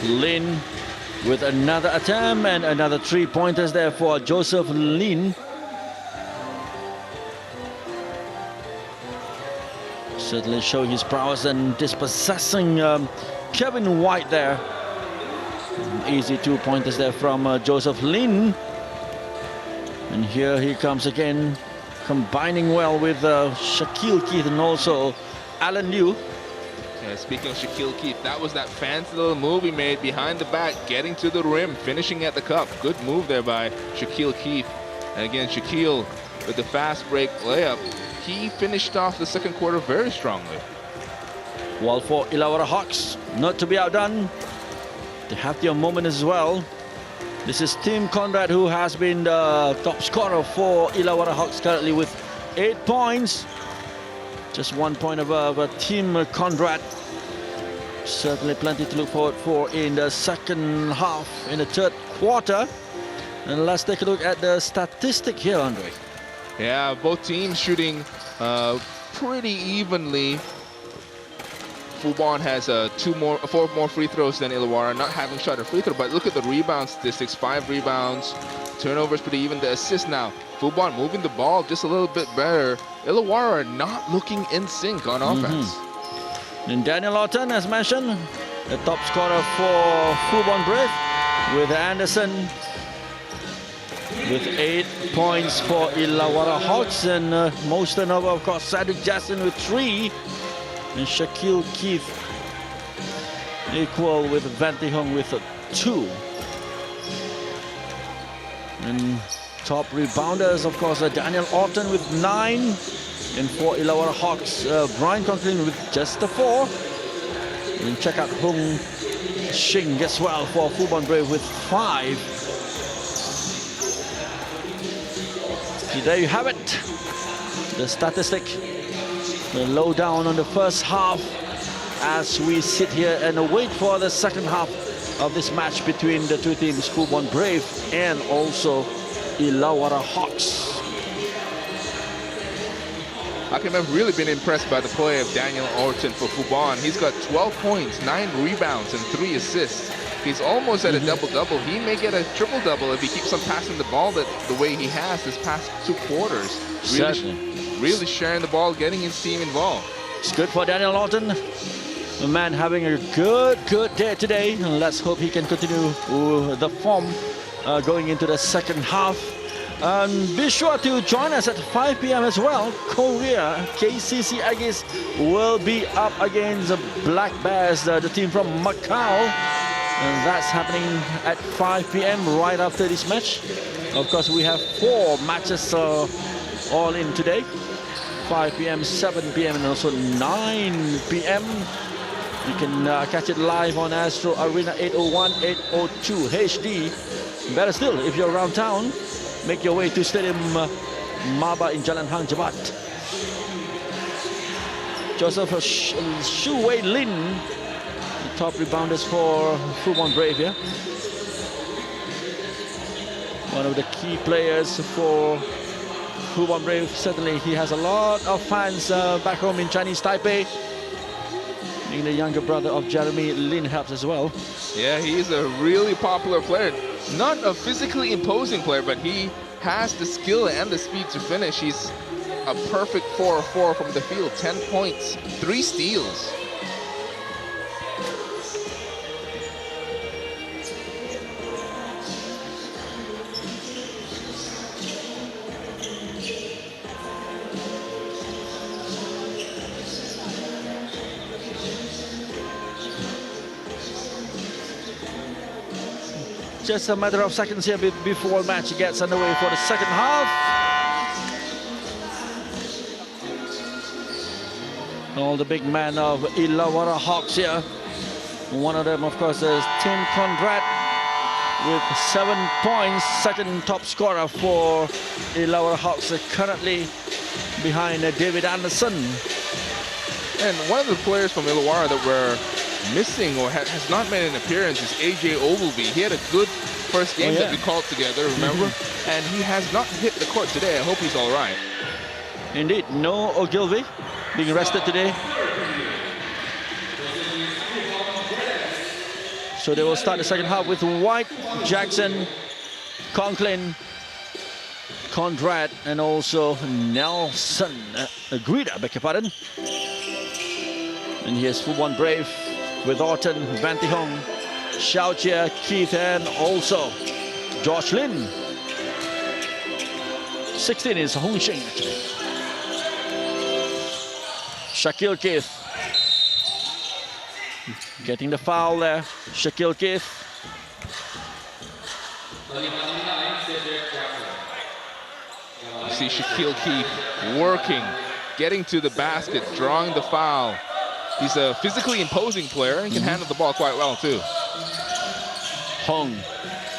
Lin with another attempt and another three-pointers there for Joseph Lin. Certainly showing his prowess and dispossessing Kevin White there. Easy two-pointers there from Joseph Lin. And here he comes again, combining well with Shaquille Keith and also Alan Liu. Yeah, speaking of Shaquille Keith, that was that fancy little move he made behind the back, getting to the rim, finishing at the cup. Good move there by Shaquille Keith. And again, Shaquille with the fast break layup. He finished off the second quarter very strongly. While for Illawarra Hawks, not to be outdone, they have their moment as well. This is Tim Conrad, who has been the top scorer for Illawarra Hawks currently with 8 points. Just 1 point above Tim Conrad. Certainly plenty to look forward for in the second half, in the third quarter. And let's take a look at the statistic here, Andre. Yeah, both teams shooting pretty evenly. Fubon has 4 more free throws than Illawarra, not having shot a free throw. But look at the rebound statistics: 5 rebounds, turnovers pretty even. The assists now, Fubon moving the ball just a little bit better. Illawarra not looking in sync on offense. And Daniel Orton, as mentioned, the top scorer for Fubon Brave, with Anderson with 8 points for Illawarra Hawks, and most turnover, of course, Cedric Jackson with 3, and Shaquille Keith equal with Vante Hong with 2. And top rebounders, of course, Daniel Orton with 9, and for Illawarra Hawks, Brian Conklin with just 4. And check out Hung Shing as well for Fubon Brave with 5. See, there you have it, the statistic, the lowdown on the first half, as we sit here and wait for the second half of this match between the two teams, Fubon Brave and also Illawarra Hawks. I've really been impressed by the play of Daniel Orton for Fubon. He's got 12 points, 9 rebounds, and 3 assists. He's almost at a double-double. He may get a triple-double if he keeps on passing the ball the way he has this past 2 quarters. Really sharing the ball, getting his team involved. It's good for Daniel Orton. The man having a good day today. And let's hope he can continue the form going into the second half. And be sure to join us at 5 p.m. as well. Korea, KCC Aggies will be up against the Black Bears, the team from Macau. And that's happening at 5 p.m. right after this match. Of course, we have 4 matches all in today. 5 p.m., 7 p.m. and also 9 p.m. You can catch it live on Astro Arena 801, 802 HD. Better still, if you're around town, make your way to Stadium Maba in Jalan Hang Jebat. Joseph Shu Wei Lin, the top rebounders for Fubon Brave here. One of the key players for Fubon Brave. Certainly he has a lot of fans back home in Chinese Taipei. Being the younger brother of Jeremy Lin helps as well. Yeah, he's a really popular player. Not a physically imposing player, but he has the skill and the speed to finish. He's a perfect 4-4 from the field. 10 points, 3 steals. Just a matter of seconds here before the match gets underway for the second half. All the big men of Illawarra Hawks here. One of them, of course, is Tim Conrad with 7 points, second top scorer for Illawarra Hawks, currently behind David Anderson. And one of the players from Illawarra that we're missing or has not made an appearance is AJ Ogilvy. He had a good first game that we called together, remember? And he has not hit the court today. I hope he's all right. Indeed, no Ogilvy being rested today. So they will start the second half with White, Jackson, Conklin, Conrad, and also Nelson. Guida, beg your pardon. And here's Fubon Brave with Orton, Van Thi Hong, Xiao Chia, Keith, and also Josh Lin. 16 is Hong Shing, actually. Shaquille Keith. Getting the foul there. Shaquille Keith. You see Shaquille Keith working, getting to the basket, drawing the foul. He's a physically imposing player and can handle the ball quite well too. Hong,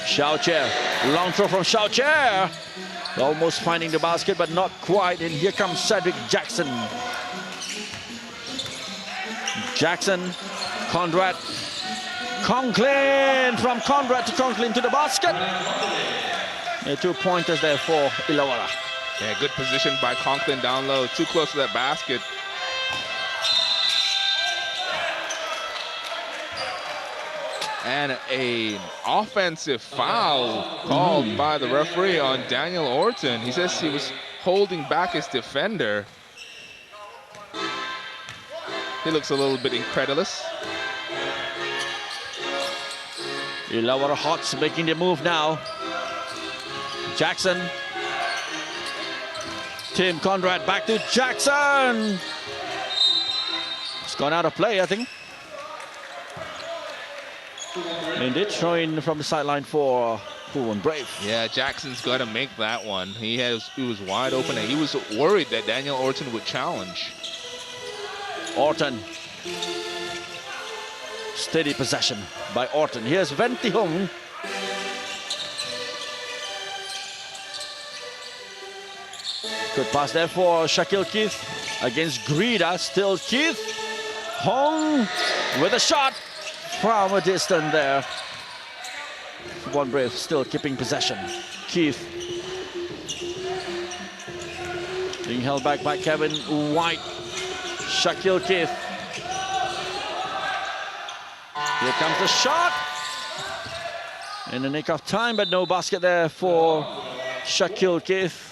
Xiao Chia, long throw from Xiao Chia. Almost finding the basket, but not quite. And here comes Cedric Jackson. Jackson, Conrad, Conklin, from Conrad to Conklin to the basket. The 2 pointers there for Illawarra. Yeah, good position by Conklin down low, too close to that basket. And an offensive foul called by the referee on Daniel Orton. He says he was holding back his defender. He looks a little bit incredulous. Illawarra Hawks making the move now. Jackson. Tim Conrad back to Jackson. It's gone out of play, I think. Indeed, throwing from the sideline for Fubon Brave. Yeah, Jackson's got to make that one. He was wide open, and he was worried that Daniel Orton would challenge. Orton. Steady possession by Orton. Here's Van Thi Hong. Good pass there for Shaquille Keith against Grida. Still Keith. Hong with a shot from a distance there. Fubon Brave still keeping possession. Keith being held back by Kevin White. Shaquille Keith. Here comes the shot. In the nick of time, but no basket there for Shaquille Keith.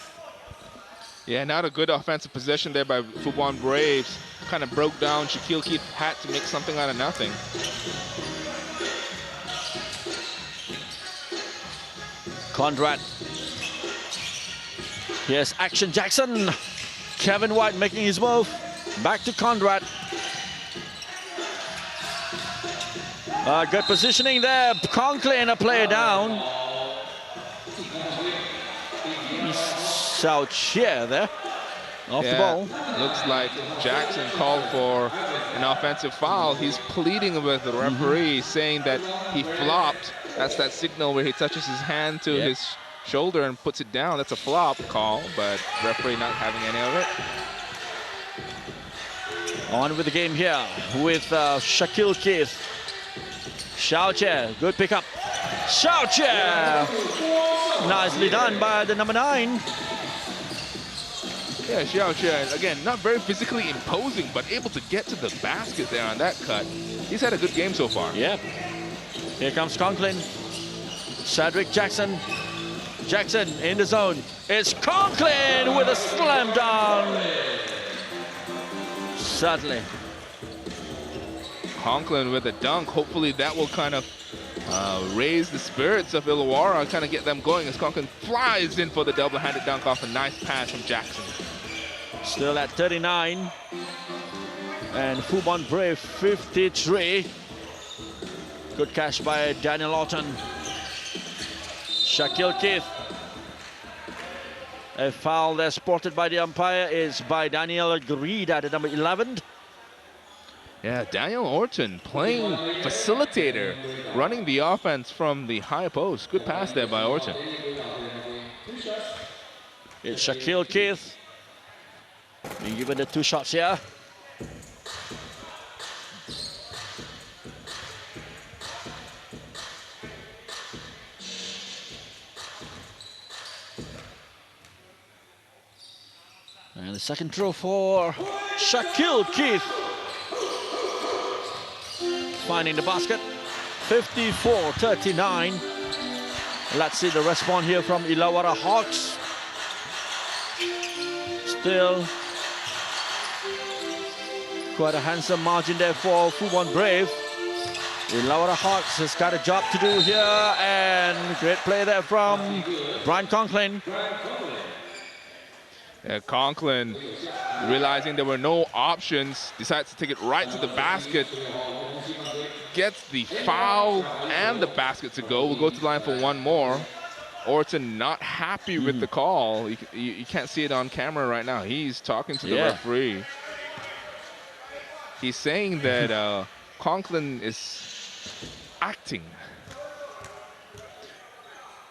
Yeah, not a good offensive possession there by Fubon Braves. Kind of broke down. Shaquille Keith had to make something out of nothing. Conrad. Here's Action Jackson. Kevin White making his move. Back to Conrad. Good positioning there. Conklin, a player down. Xiao Chia there. Off the ball. Looks like Jackson called for an offensive foul. He's pleading with the referee, saying that he flopped. That's that signal where he touches his hand to his shoulder and puts it down. That's a flop call, but referee not having any of it. On with the game here with Shaquille Keith. Xiaoche, good pickup. Xiaoche! Nicely done by the number 9. Yeah, Xiaoche, again, not very physically imposing, but able to get to the basket there on that cut. He's had a good game so far. Yeah. Here comes Conklin. Cedric Jackson. Jackson in the zone. It's Conklin with a slam dunk. Sadly. Conklin with a dunk. Hopefully that will kind of raise the spirits of Illawarra, kind of get them going as Conklin flies in for the double-handed dunk off a nice pass from Jackson. Still at 39. And Fubon Braves 53. Good catch by Daniel Orton. Shaquille Keith. A foul that's spotted by the umpire is by Daniel Grida, the number 11. Yeah, Daniel Orton playing facilitator, running the offense from the high post. Good pass there by Orton. It's Shaquille Keith. Being given the 2 shots here. And the second throw for Shaquille Keith. Finding the basket. 54-39. Let's see the response here from Illawarra Hawks. Still quite a handsome margin there for Fubon Brave. Illawarra Hawks has got a job to do here, and great play there from Brian Conklin. Conklin, realizing there were no options, decides to take it right to the basket. Gets the foul and the basket to go. We'll go to the line for one more. Orton not happy with the call. You can't see it on camera right now. He's talking to the referee. He's saying that Conklin is acting.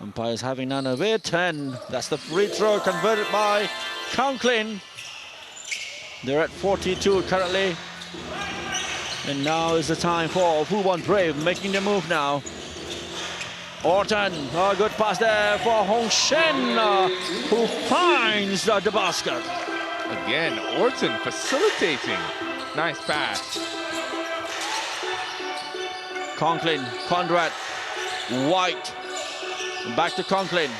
Umpire's having none of it, and that's the free throw converted by Conklin. They're at 42 currently. And now is the time for Fubon Brave making the move now. Orton, a good pass there for Hong Shen, who finds the basket. Again, Orton facilitating. Nice pass. Conklin, Conrad, White. Back to Conklin.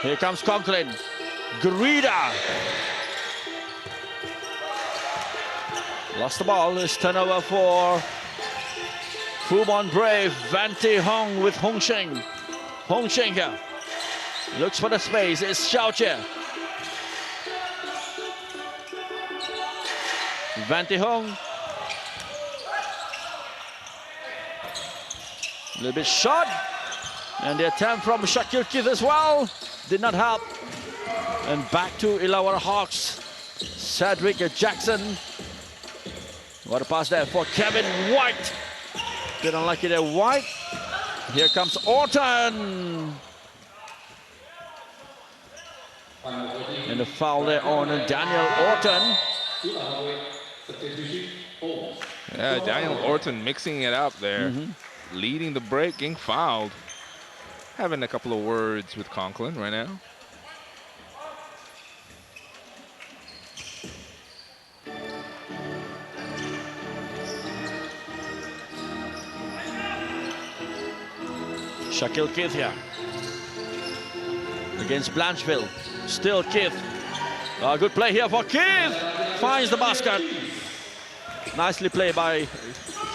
Here comes Conklin. Grida. Lost the ball. It's turnover for Fubon Brave. Vanti Hong with Hong Sheng. Hong Sheng here. Looks for the space. It's Xiaoche. Vanti Hong. A little bit short. And the attempt from Shaquille Keith as well did not help. And back to Illawarra Hawks. Cedric Jackson. What a pass there for Kevin White. Didn't like it at White. Here comes Orton. And the foul there on Daniel Orton. Yeah, Daniel Orton mixing it up there. Leading the break, getting fouled. Having a couple of words with Conklin right now. Shaquille Keith here. Against Blancheville. Still Keith. A good play here for Keith. Finds the basket. Nicely played by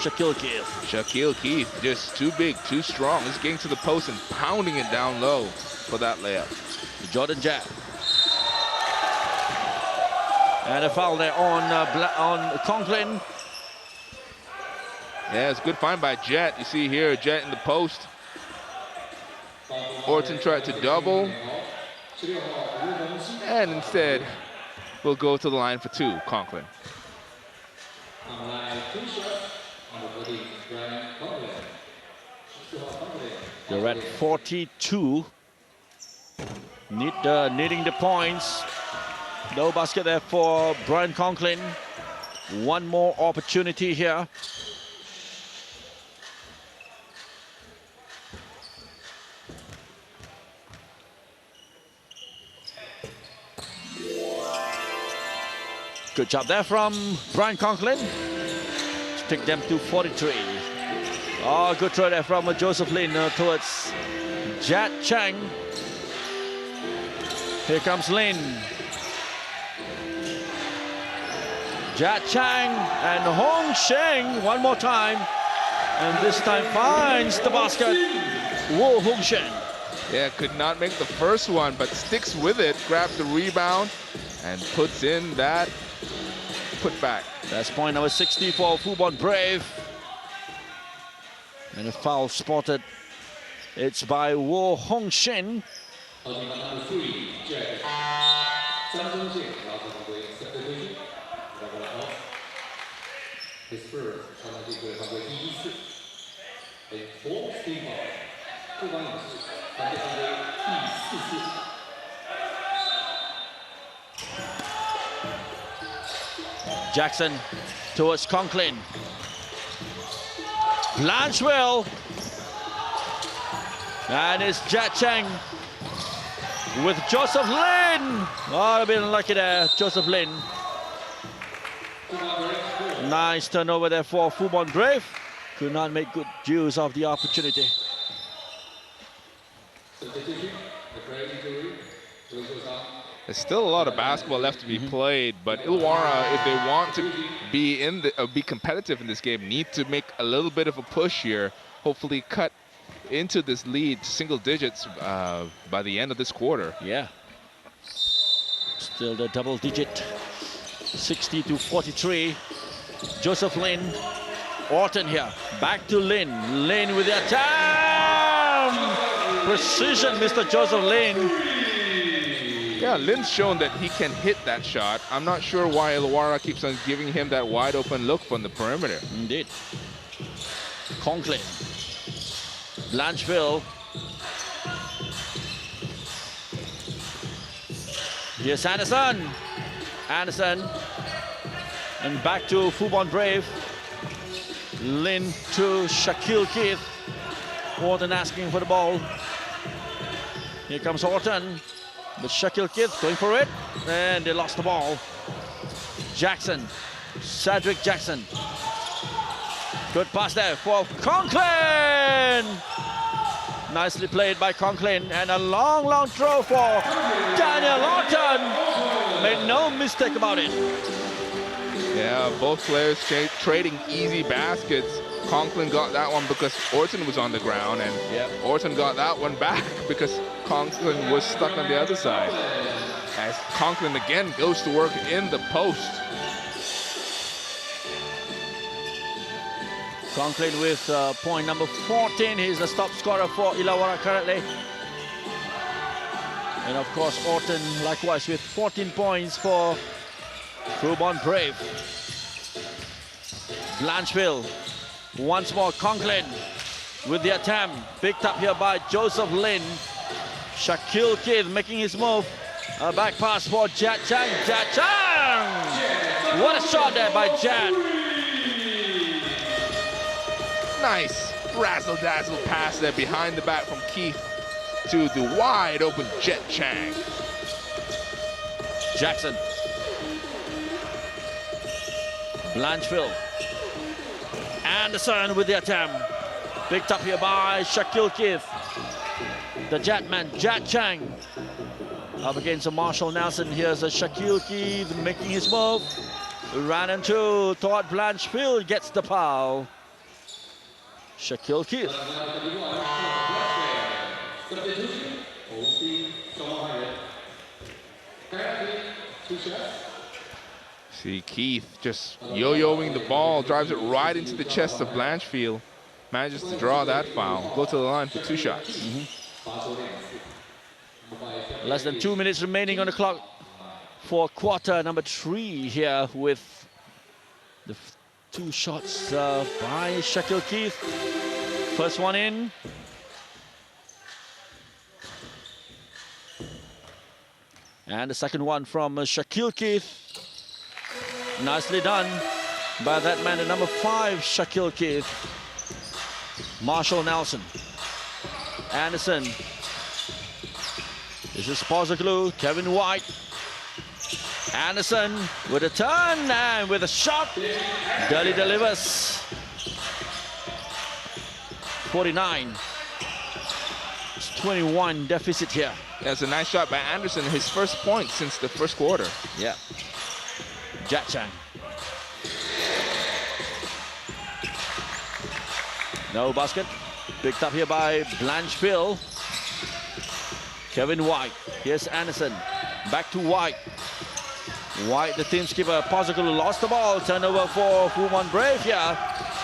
Shaquille Keith. Shaquille Keith, just too big, too strong. He's getting to the post and pounding it down low for that layup. Jordan Jett. And a foul there on Conklin. Yeah, it's a good find by Jett. You see here, Jett in the post. Orton tried to double. And instead, will go to the line for 2, Conklin. On line 2 shots on the body, Brian Conklin. They're at 42. Needing the points. No basket there for Brian Conklin. One more opportunity here. Good job there from Brian Conklin to take them to 43. Oh, good throw there from Joseph Lin towards Jat Chang. Here comes Lin. Jat Chang and Hong Sheng one more time. And this time finds the basket. Wo Hong Sheng. Yeah, could not make the first one, but sticks with it, grabs the rebound, and puts in that putback. That's point number 60 for Fubon Brave. And a foul spotted. It's by Wo Hong Shen. Number 3, Jack. His first, 4 steam ball. 不管勇士，反对犯规第4次。Jackson towards Conklin. Blanchwell. And it's Jat Chang with Joseph Lin. Oh, a bit unlucky there, Joseph Lin. Nice turnover there for Fubon Brave. Could not make good use of the opportunity. There's still a lot of basketball left to be played, but Illawarra, if they want to be be competitive in this game, need to make a little bit of a push here. Hopefully, cut into this lead to single digits by the end of this quarter. Yeah. Still the double digit, 60 to 43. Joseph Lin, Orton here, back to Lin. Lin with the attack. Precision, Mr. Joseph Lin. Yeah, Lin's shown that he can hit that shot. I'm not sure why Illawarra keeps on giving him that wide open look from the perimeter. Indeed. Conklin. Blanchville. Here's Anderson. Anderson. And back to Fubon Brave. Lin to Shaquille Keith. Orton asking for the ball. Here comes Orton. But Shaquille Keith going for it. And they lost the ball. Jackson. Cedric Jackson. Good pass there for Conklin. Nicely played by Conklin. And a long, long throw for Daniel Orton. Made no mistake about it. Yeah, both players trading easy baskets. Conklin got that one because Orton was on the ground, and Orton got that one back because Conklin was stuck on the other side. As Conklin again goes to work in the post. Conklin with point number 14. He's the top scorer for Illawarra currently. And of course, Orton likewise with 14 points for Fubon Brave. Blanchville. Once more, Conklin with the attempt. Picked up here by Joseph Lin. Shaquille Keith making his move. A back pass for Jat Chang. Jat Chang! What a shot there by Jat. Nice razzle-dazzle pass there behind the back from Keith to the wide open Jat Chang. Jackson. Blanchville. Anderson with the attempt. Picked up here by Shaquille Keith. The Jatman, Jat Chang. Up against Marshall Nelson. Here's a Shaquille Keith making his move. Ran into Todd Blanchfield, gets the foul. Shaquille Keith. See Keith just yo-yoing the ball, drives it right into the chest of Blanchfield. Manages to draw that foul. Go to the line for 2 shots. Less than 2 minutes remaining on the clock. for quarter number 3 here with the 2 shots by Shaquille Keith. First one in. And the second one from Shaquille Keith. Nicely done by that man, the number 5, Shaquille Keith. Marshall Nelson. Anderson. This is Pozoglu, Kevin White. Anderson with a turn and with a shot. Dudley delivers. 49. It's 21 deficit here. That's a nice shot by Anderson, his first point since the first quarter. Yeah. Jack Chang. No basket. Picked up here by Blanchfield. Kevin White. Here's Anderson. Back to White. White, the team's keeper, possibly lost the ball. Turnover for Fubon Braves here.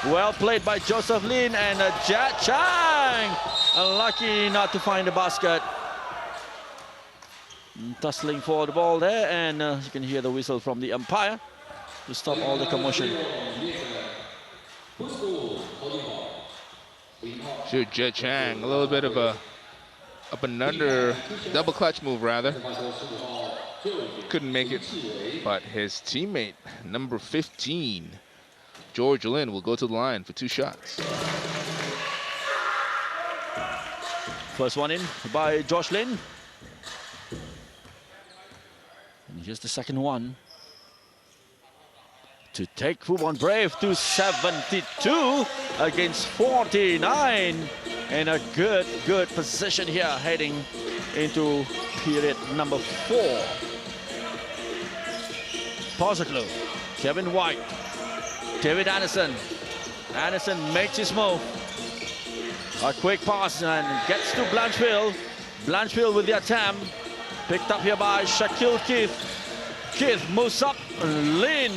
Well played by Joseph Lin and Jack Chang. Unlucky not to find the basket. Tussling for the ball there, and you can hear the whistle from the umpire to stop all the commotion. Shoot, Jet Chang, a little bit of a up and under double clutch move rather. Couldn't make it, but his teammate, number 15, George Lin, will go to the line for 2 shots. First one in by Josh Lin. And here's the second one to take Fubon Brave to 72 against 49. In a good position here, heading into period number 4. Pozoglu, Kevin White, David Anderson. Anderson makes his move. A quick pass and gets to Blanchfield. Blanchfield with the attempt. Picked up here by Shaquille Keith. Keith moves up. Lin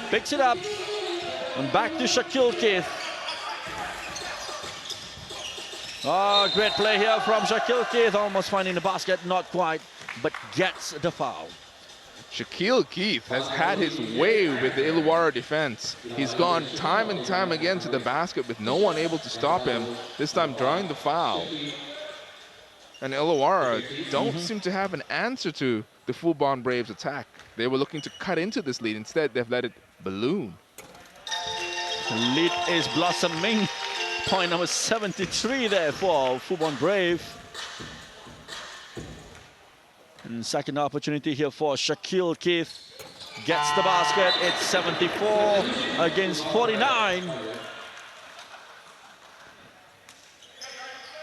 picks it up. And back to Shaquille Keith. Oh, great play here from Shaquille Keith. Almost finding the basket. Not quite, but gets the foul. Shaquille Keith has had his way with the Illawarra defense. He's gone time and time again to the basket with no one able to stop him, this time drawing the foul. And Illawarra don't seem to have an answer to the Fubon Braves attack. They were looking to cut into this lead. Instead, they've let it balloon. The lead is blossoming. Point number 73 there for Fubon Brave. And second opportunity here for Shaquille Keith. Gets the basket. It's 74 against 49.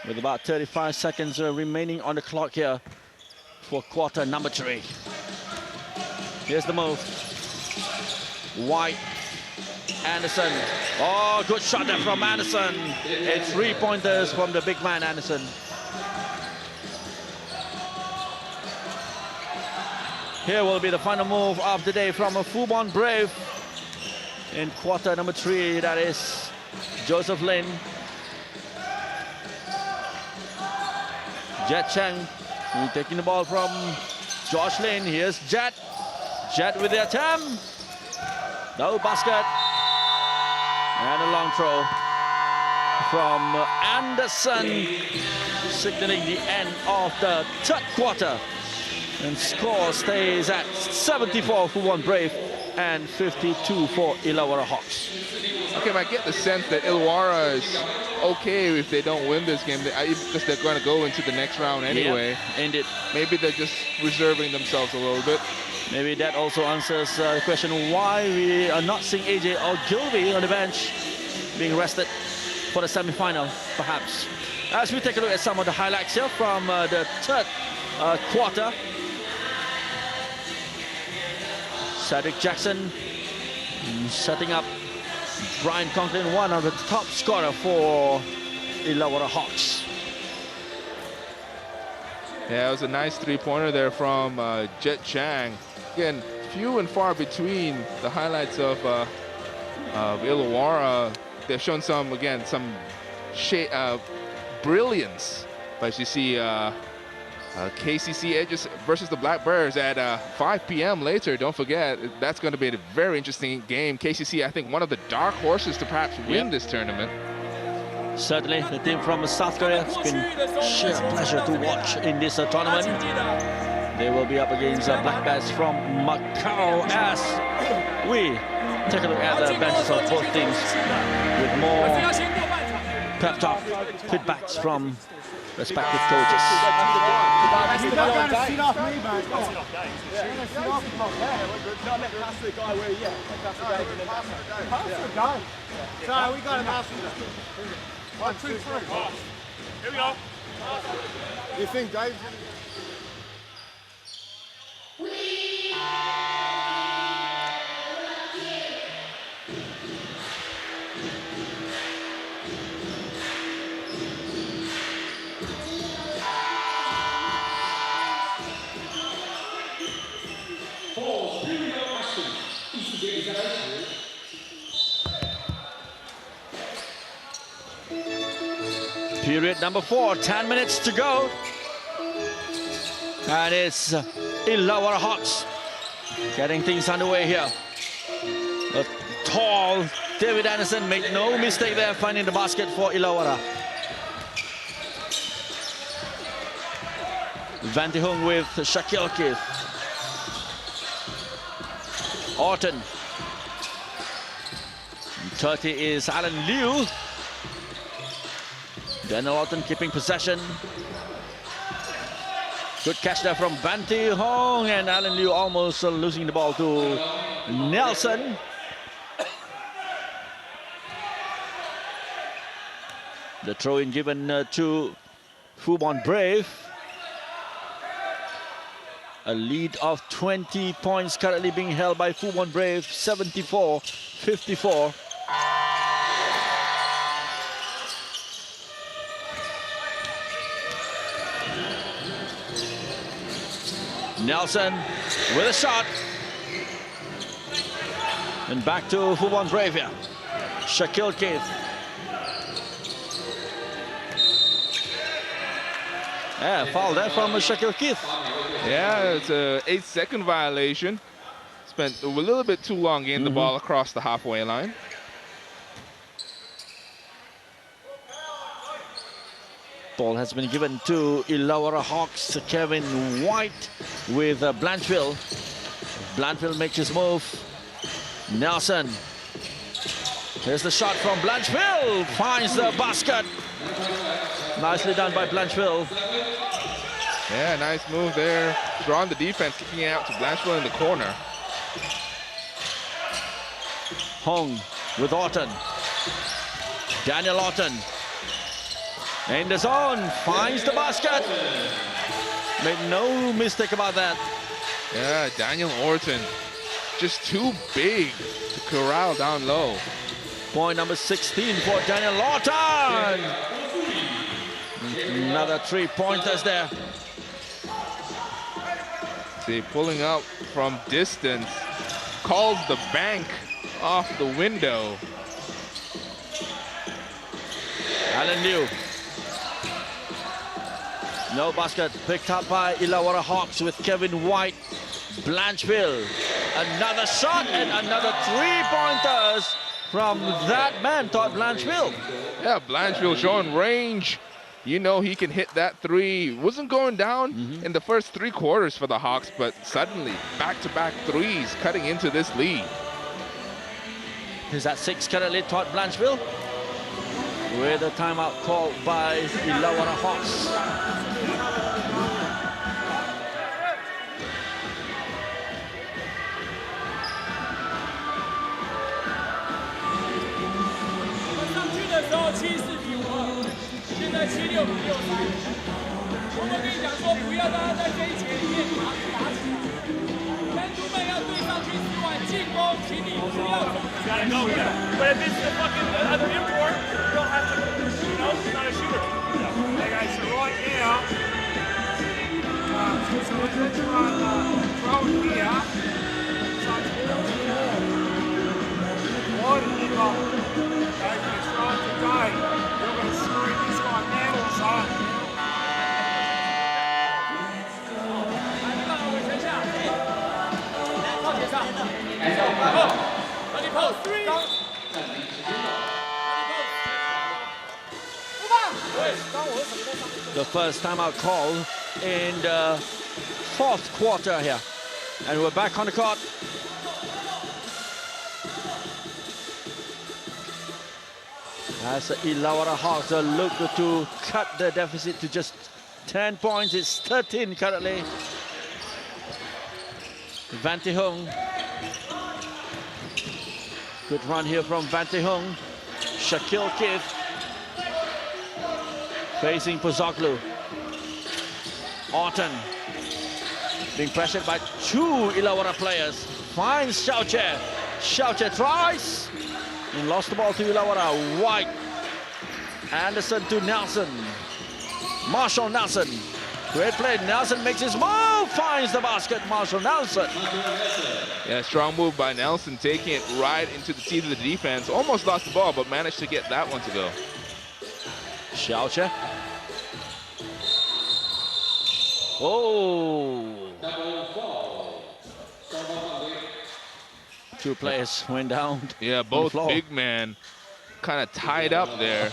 With about 35 seconds remaining on the clock here for quarter number 3. Here's the move. White. Anderson. Oh, good shot there from Anderson. It's 3-pointers from the big man, Anderson. Here will be the final move of the day from a Fubon Brave in quarter number 3. That is Joseph Lin. Jet Chang taking the ball from Josh Lin. Here's Jet. Jet with the attempt. No basket. And a long throw from Anderson, signaling the end of the 3rd quarter. And score stays at 74 for Fubon Brave and 52 for Illawarra Hawks. Okay, I get the sense that Illawarra is okay if they don't win this game, because they're going to go into the next round anyway. Yeah, indeed. Maybe they're just reserving themselves a little bit. Maybe that also answers the question why we are not seeing AJ or Gilby on the bench being rested for the semi-final, perhaps. As we take a look at some of the highlights here from the 3rd quarter. Cedric Jackson setting up Brian Conklin, one of the top scorer for Illawarra Hawks. Yeah, it was a nice 3-pointer there from Jet Chang. Again, few and far between the highlights of Illawarra. They've shown some brilliance. But you see KCC Edges versus the Black Bears at 5 p.m. later. Don't forget, that's going to be a very interesting game. KCC, I think, one of the dark horses to perhaps win this tournament. Certainly, the team from South Korea has been sheer pleasure to watch in this tournament. They will be up against Black Bears from Macau as we take a look at the benches of both teams with more pep talk, feedbacks from respective coaches. You're not going to sit off me, man. You're going to sit off me, man. No, I meant pass the guy where, yeah, pass the guy and then pass the guy. Pass the guy. So we got him out. 1, 2, 3. Here we go. You think Dave's Period number 4, 10 minutes to go. And it's Illawarra Hawks getting things underway here. A tall David Anderson made no mistake there finding the basket for Illawarra. Vanti Hung with Shaquille Keith. Orton. 30 is Alan Liu. Daniel Orton keeping possession. Good catch there from Vanti Hong, and Alan Liu almost losing the ball to Nelson. The throw-in given to Fubon Brave. A lead of 20 points currently being held by Fubon Brave, 74-54. Nelson with a shot. And back to Fubon Brave here. Shaquille Keith. Yeah, foul there from Shaquille Keith. Yeah, it's a 8-second violation. Spent a little bit too long getting the ball across the halfway line. Ball has been given to Illawarra Hawks. Kevin White with Blanchfield. Blanchfield makes his move. Nelson. Here's the shot from Blanchfield. Finds the basket. Nicely done by Blanchfield. Yeah, nice move there. Drawing the defense, kicking it out to Blanchfield in the corner. Hong with Orton. Daniel Orton. In the zone, finds the basket. Made no mistake about that. Yeah, Daniel Orton, just too big to corral down low. Point number 16 for Daniel Orton. Another 3-pointers there. See, pulling up from distance, calls the bank off the window. Alan Liu. No basket picked up by Illawarra Hawks with Kevin White. Blanchfield. Another shot and another 3-pointers from that man, Todd Blanchfield. Yeah, Blanchfield showing range. You know he can hit that three. Wasn't going down in the first 3 quarters for the Hawks, but suddenly back-to-back threes cutting into this lead. Is that 6 currently, Todd Blanchfield? With a timeout called by Illawarra Hawks. Gotta go, yeah. But if it's the fucking other import, you don't have to, you know, you're not a shooter. Okay, so right now, so let's try and throw it here. So it's 4-4. One, you got Dave's going to throw it to Dave. You're going to screw this guy man also. The first timeout call in the fourth quarter here. And we're back on the court. As the Illawarra Hawks look to cut the deficit to just 10 points. It's 13 currently. Van Te Hung. Good run here from Van Te Hung. Shaquille Keith. Facing Pozoglu. Orton. Being pressured by two Illawarra players. Finds Xiaoche. Xiaoche tries. And lost the ball to Illawarra. White. Anderson to Nelson. Marshall Nelson. Great play. Nelson makes his move. Finds the basket. Marshall Nelson. Yeah, strong move by Nelson, taking it right into the teeth of the defense. Almost lost the ball, but managed to get that one to go. Xiaoche. Oh. Two players went down. Yeah, both big men kind of tied up there.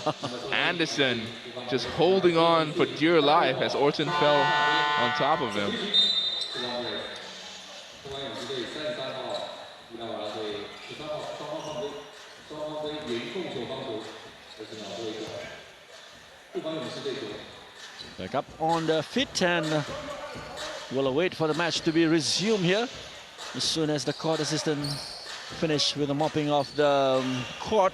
Anderson just holding on for dear life as Orton fell on top of him. Back up on the feet, and we'll wait for the match to be resumed here as soon as the court assistant finish with the mopping of the court.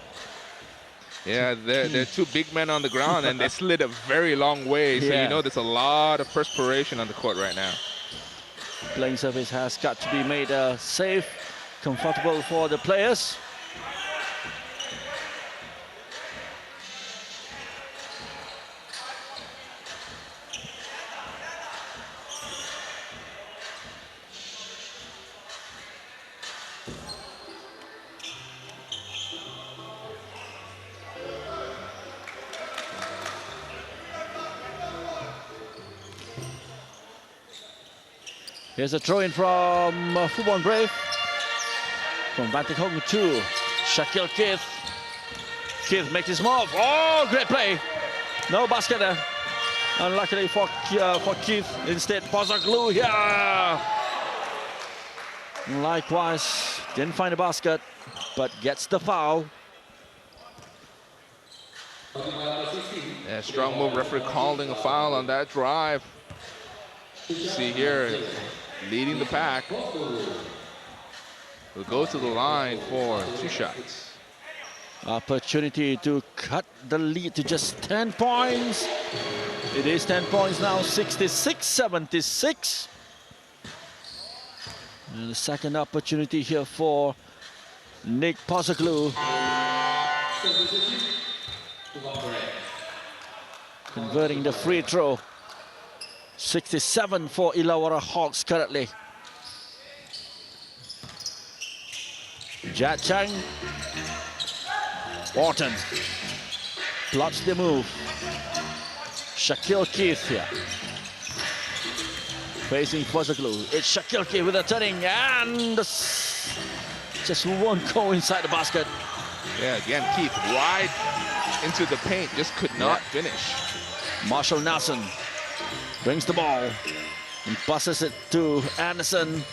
Yeah, they're two big men on the ground, and they slid a very long way, so you know there's a lot of perspiration on the court right now. Playing surface has got to be made safe, comfortable for the players. Here's a throw-in from Fubon Brave. From Van Te Hung to Shaquille Keith. Keith makes his move. Oh, great play. No basket there. Unluckily for Keith. Instead, Pozoglu here. Likewise, didn't find a basket, but gets the foul. Yeah, strong move. Referee calling a foul on that drive. See here, leading the pack. Will go to the line for two shots. Opportunity to cut the lead to just 10 points. It is 10 points now, 66-76. And the second opportunity here for Nick Pozoglu. Converting the free throw. 67 for Illawarra Hawks currently. Jat Chang. Orton. Blocks the move. Shaquille Keith here. Facing Pozoglu. It's Shaquille Keith with a turning, and just won't go inside the basket. Yeah, again, Keith right into the paint, just could not finish. Marshall Nelson brings the ball and passes it to Anderson.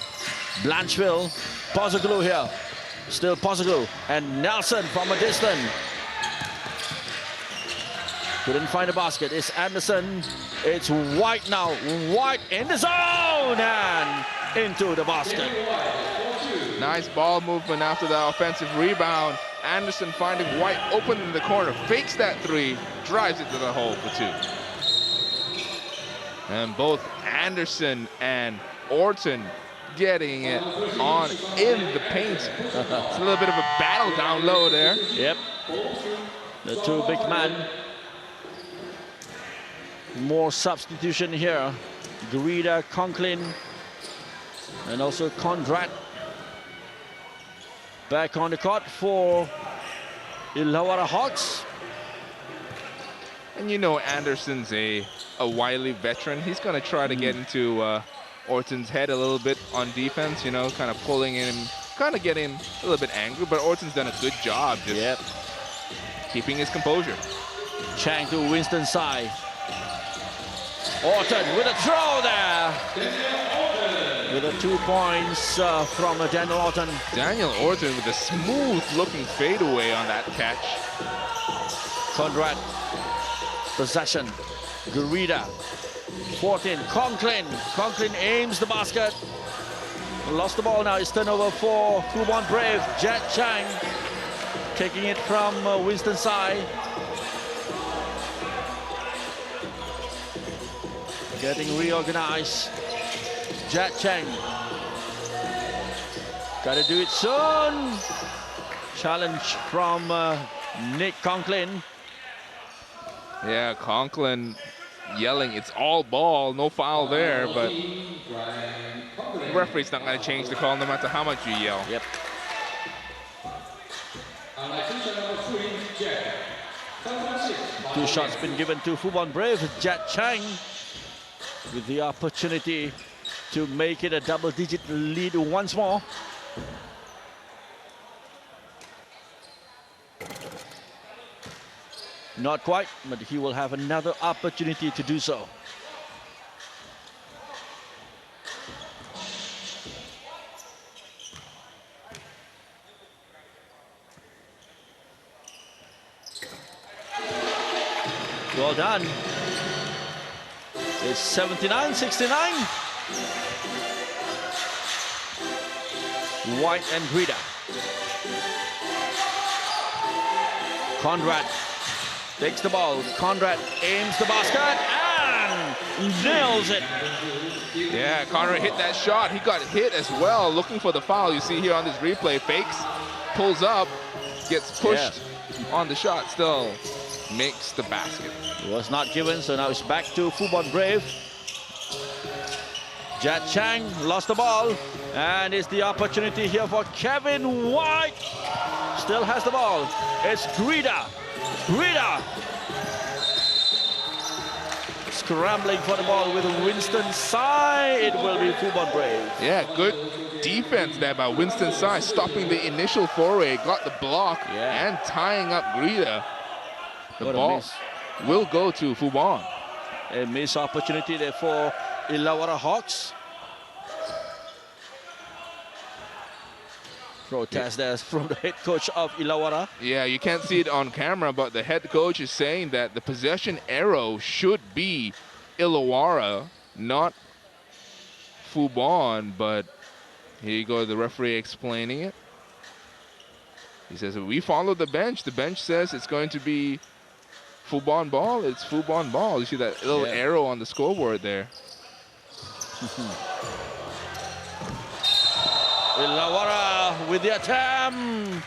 Blancheville. Pozoglu here. Still Pozoglu. And Nelson from a distance. Couldn't find a basket. It's Anderson. It's White now. White in the zone and into the basket. Nice ball movement after the offensive rebound. Anderson finding White open in the corner. Fakes that three. Drives it to the hole for two. And both Anderson and Orton getting it on in the paint. It's a little bit of a battle down low there. Yep. The two big men. More substitution here. Garida, Conklin, and also Conrad. Back on the court for Illawarra Hawks. And you know Anderson's a wily veteran. He's going to try to get into Orton's head a little bit on defense, you know, kind of pulling him, kind of getting a little bit angry, but Orton's done a good job just keeping his composure. Chang to Winston Tsai. Orton with a throw there. With the 2 points from Daniel Orton. Daniel Orton with a smooth-looking fadeaway on that catch. Conrad, possession. Gurida, 14. Conklin. Conklin aims the basket. Lost the ball now. It's turnover for Fubon Brave. Jet Chang taking it from Winston Sai. Getting reorganized. Jet Chang. Gotta do it soon. Challenge from Nick Conklin. Yeah, Conklin yelling, it's all ball, no foul there, but the referee's not going to change the call no matter how much you yell. Yep. Two shots been given to Fubon Brave. Jet Chang with the opportunity to make it a double-digit lead once more. Not quite, but he will have another opportunity to do so. Well done. It's 79-69. White and Grida. Conrad takes the ball. Conrad aims the basket and nails it. Yeah, Conrad hit that shot. He got hit as well, looking for the foul. You see here on this replay, fakes, pulls up, gets pushed on the shot, still makes the basket. It was not given, so now it's back to Fubon Brave. Jet Chang lost the ball, and it's the opportunity here for Kevin White. Still has the ball. It's Grida. Grida scrambling for the ball with Winston Sai. It will be Fubon Brave. Yeah, good defense there by Winston Sai, stopping the initial foray, got the block, and tying up Grida. The ball will go to Fubon. A missed opportunity there for Illawarra Hawks. Protest there from the head coach of Illawarra. Yeah, you can't see it on camera, but the head coach is saying that the possession arrow should be Illawarra, not Fubon. But here you go, the referee explaining it. He says, we follow the bench. The bench says it's going to be Fubon ball. It's Fubon ball. You see that little arrow on the scoreboard there. Illawarra with the attempt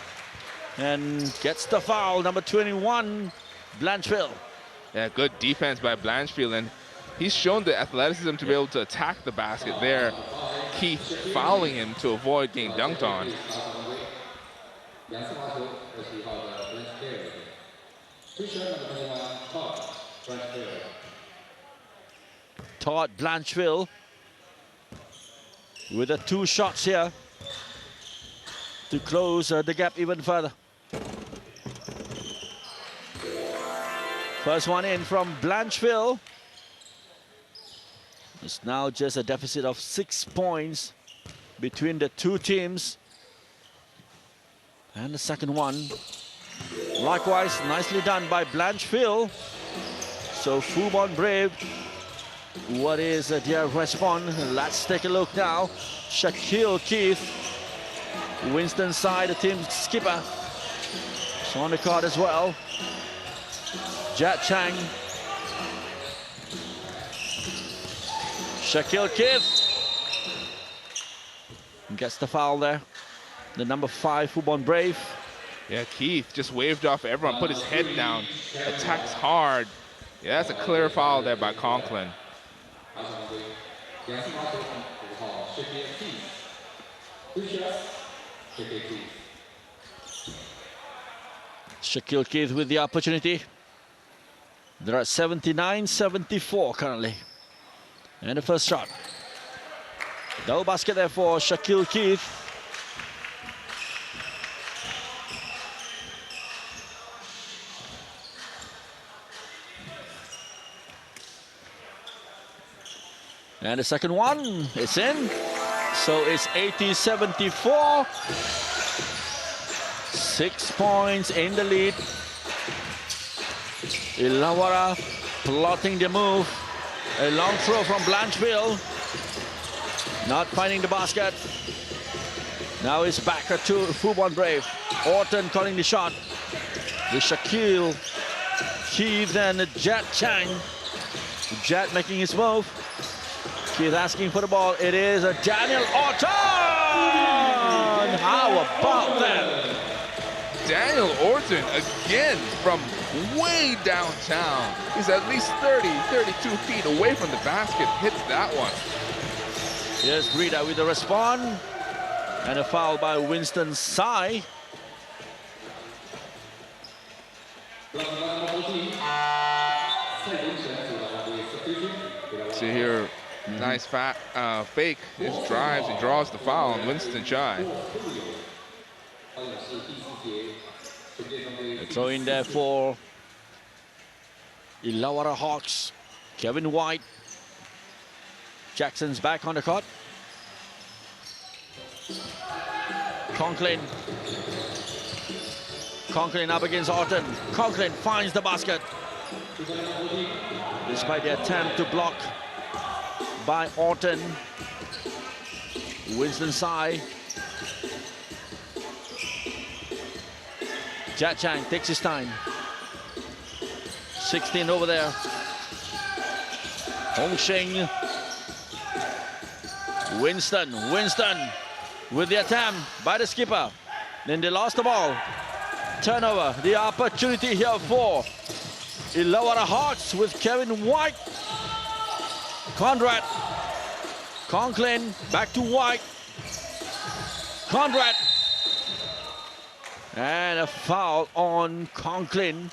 and gets the foul. Number 21, Blanchfield. Yeah, good defense by Blanchfield, and he's shown the athleticism to be able to attack the basket there. Keith fouling him to avoid getting dunked on. Todd Blanchfield with the 2 shots here to close the gap even further. First one in from Blanchfield. It's now just a deficit of 6 points between the two teams. And the second one, likewise, nicely done by Blanchfield. So Fubon Brave, what is their response? Let's take a look now. Shaquille Keith, Winston Sai, the team skipper, is on the court as well. Jet Chang. Shaquille Keith gets the foul there. The number 5 Fubon Brave. Yeah, Keith just waved off everyone, put his head down, attacks hard. Yeah, that's a clear foul there by Conklin. Shaquille Keith with the opportunity. They're at 79-74 currently. And the first shot. No basket there for Shaquille Keith. And the second one, it's in. So it's 80-74. 6 points in the lead. Illawarra plotting the move. A long throw from Blanchfield. Not finding the basket. Now it's back to Fubon Brave. Orton calling the shot. With Shaquille, Keith and Jet Chang. Jet making his move. Keith asking for the ball. It is a Daniel Orton! How about that? Daniel Orton again from way downtown. He's at least 32 feet away from the basket. Hits that one. Here's Brida with the response. And a foul by Winston Tsai. See here, nice fake. His drives, he draws the foul on Winston Tsai. A throw in there for Illawarra Hawks. Kevin White. Jackson's back on the court. Conklin. Conklin up against Orton. Conklin finds the basket. Despite the attempt to block by Orton. Winston Tsai. Jat Chang takes his time. 16 over there. Hong Shing. Winston with the attempt by the skipper. Then they lost the ball. Turnover. The opportunity here for Illawarra Hawks with Kevin White. Conrad. Conklin back to White. Conrad. And a foul on Conklin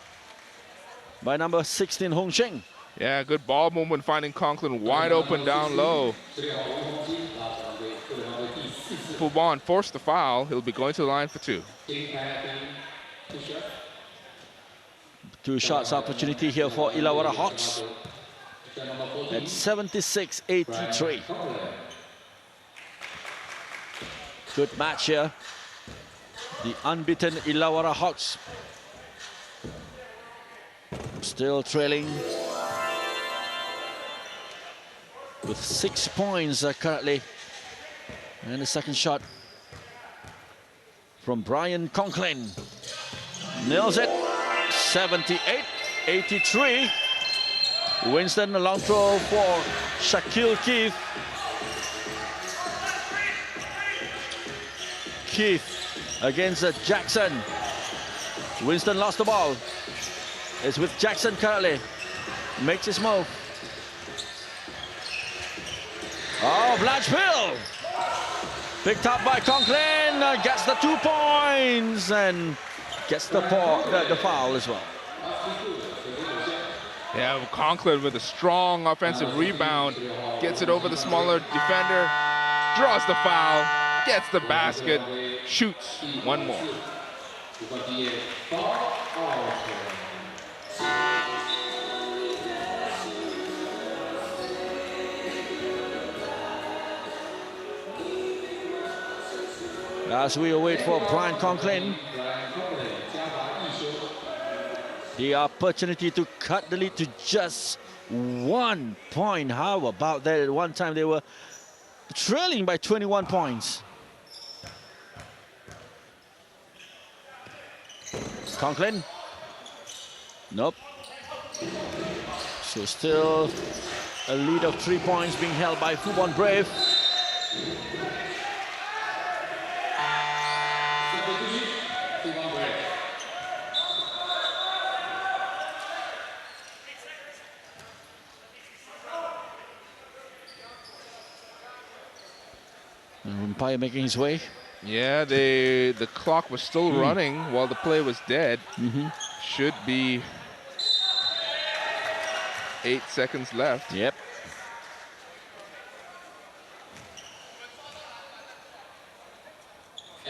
by number 16, Hong Shing. Yeah, good ball movement, finding Conklin wide open down low. Fubon forced the foul. He'll be going to the line for two. Two shots opportunity here for Illawarra Hawks at 76-83. Good match here. The unbeaten Illawarra Hawks still trailing with 6 points currently. And the second shot from Brian Conklin. Nails it. 78-83. Winston, a long throw for Shaquille Keith. Keith against Jackson. Winston lost the ball. It's with Jackson currently. Makes his move. Oh, Blanchfield! Picked up by Conklin. Gets the 2 points and gets the foul as well. Yeah, Conklin with a strong offensive rebound. Gets it over the smaller defender. Draws the foul. Gets the basket. Shoots one more. As we await for Brian Conklin, the opportunity to cut the lead to just 1 point. How about that? At one time they were trailing by 21 points. Conklin? Nope. So still a lead of 3 points being held by Fubon Brave. Umpire making his way. Yeah, the clock was still running while the play was dead. Should be 8 seconds left. Yep.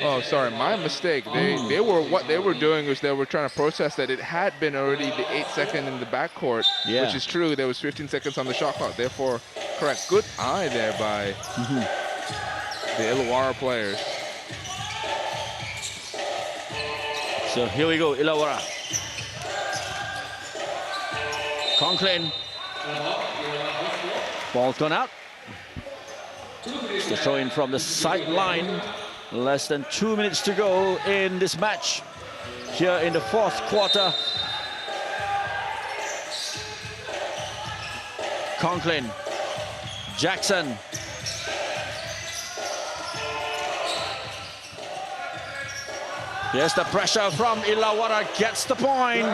Oh, sorry, my mistake. What they were doing was they were trying to process that it had been already the 8 second in the backcourt, which is true. There was 15 seconds on the shot clock. Therefore, correct. Good eye there by the Illawarra players. So here we go, Illawarra. Conklin. Ball's gone out. The throw in from the sideline. Less than 2 minutes to go in this match. Here in the fourth quarter. Conklin. Jackson. Here's the pressure from Illawarra. Gets the point.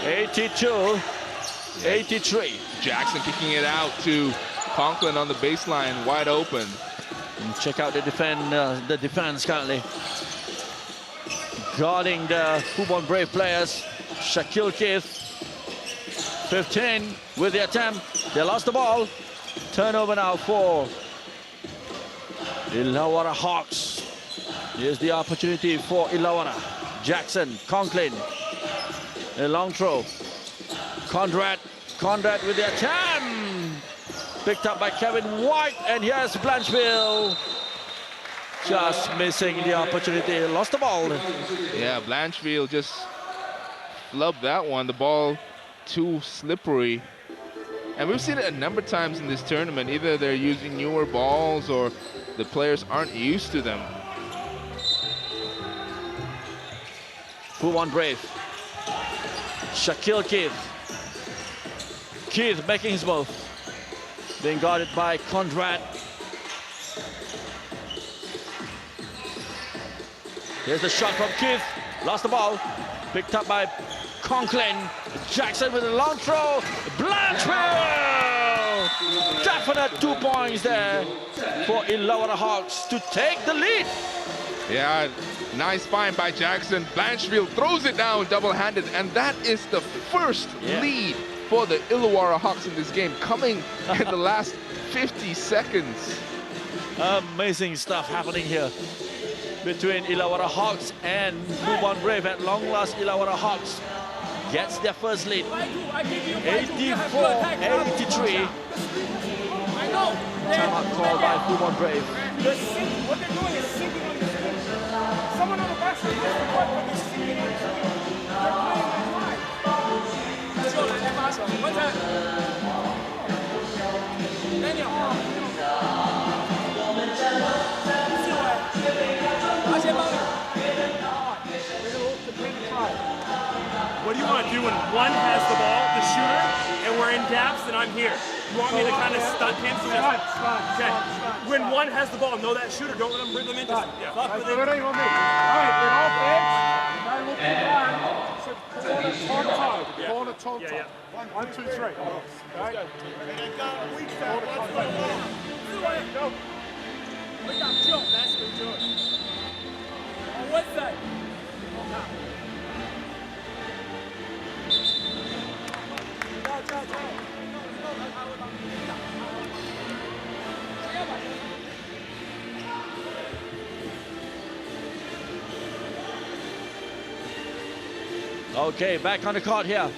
82-83. Jackson kicking it out to Conklin on the baseline, wide open. And check out the defense currently. Guarding the Fubon Brave players. Shaquille Keith. 15 with the attempt. They lost the ball. Turnover now for Illawarra Hawks. Here's the opportunity for Illawarra. Jackson, Conklin. A long throw. Conrad with the attempt. Picked up by Kevin White, and here's Blanchfield. Just missing the opportunity, lost the ball. Yeah, Blanchfield just flubbed that one. The ball too slippery. And we've seen it a number of times in this tournament. Either they're using newer balls or the players aren't used to them. Fubon Brave. Shaquille Keith. Keith making his move. Being guarded by Conrad. Here's the shot from Keith. Lost the ball. Picked up by Conklin. Jackson with a long throw. Blanchfield! Definite 2 points there for Illawarra Hawks to take the lead. Yeah, nice find by Jackson. Blanchfield throws it down double-handed, and that is the first lead for the Illawarra Hawks in this game, coming in the last 50 seconds. Amazing stuff happening here between Illawarra Hawks and Fubon Brave. At long last, Illawarra Hawks gets their first lead. 84-83. Timeout called by Fubon Brave. What they're doing is sinking on the screen. Someone on the basket has to work when they're sinking on the screen. They're playing that high. 就人家发球，刚才 Daniel， 四位，阿贤帮你。 What do you want to do when one has the ball, the shooter, and we're in gaps and I'm here? You want me to kind of stunt him? Okay. When one has the ball, know that shooter, don't let him bring them into it. Yeah. Fuck with him. All right, in offense, they look corner, toe, Yeah. 1, 2, 3. Okay? Go. We got Joe. That's good, Joe. On what side? Okay, back on the court here.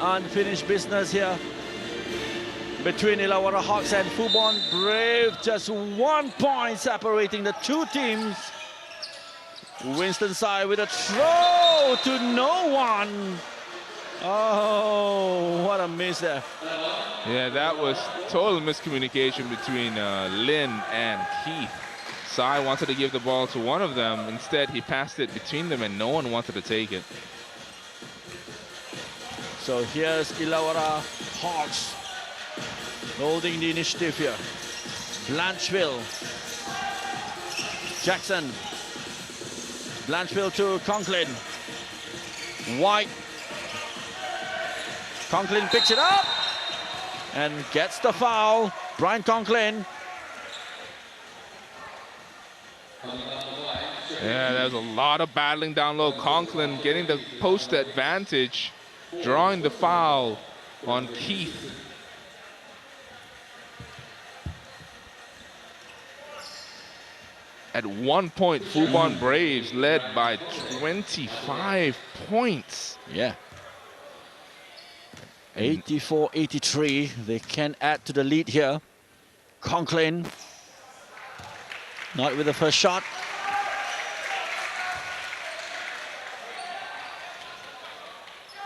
Unfinished business here between Illawarra Hawks and Fubon Brave. Just 1 point separating the two teams. Winston Sai with a throw to no one. Oh, what a miss there. Yeah, that was total miscommunication between Lin and Keith. Sai wanted to give the ball to one of them. Instead, he passed it between them, and no one wanted to take it. So here's Illawarra Hawks holding the initiative here. Blanchfield. Jackson. Blanchfield to Conklin. White. Conklin picks it up and gets the foul. Brian Conklin. Yeah, there's a lot of battling down low. Conklin getting the post advantage, drawing the foul on Keith. At one point, Fubon Braves led by 25 points. Yeah. 84-83. They can add to the lead here. Conklin. Not with the first shot.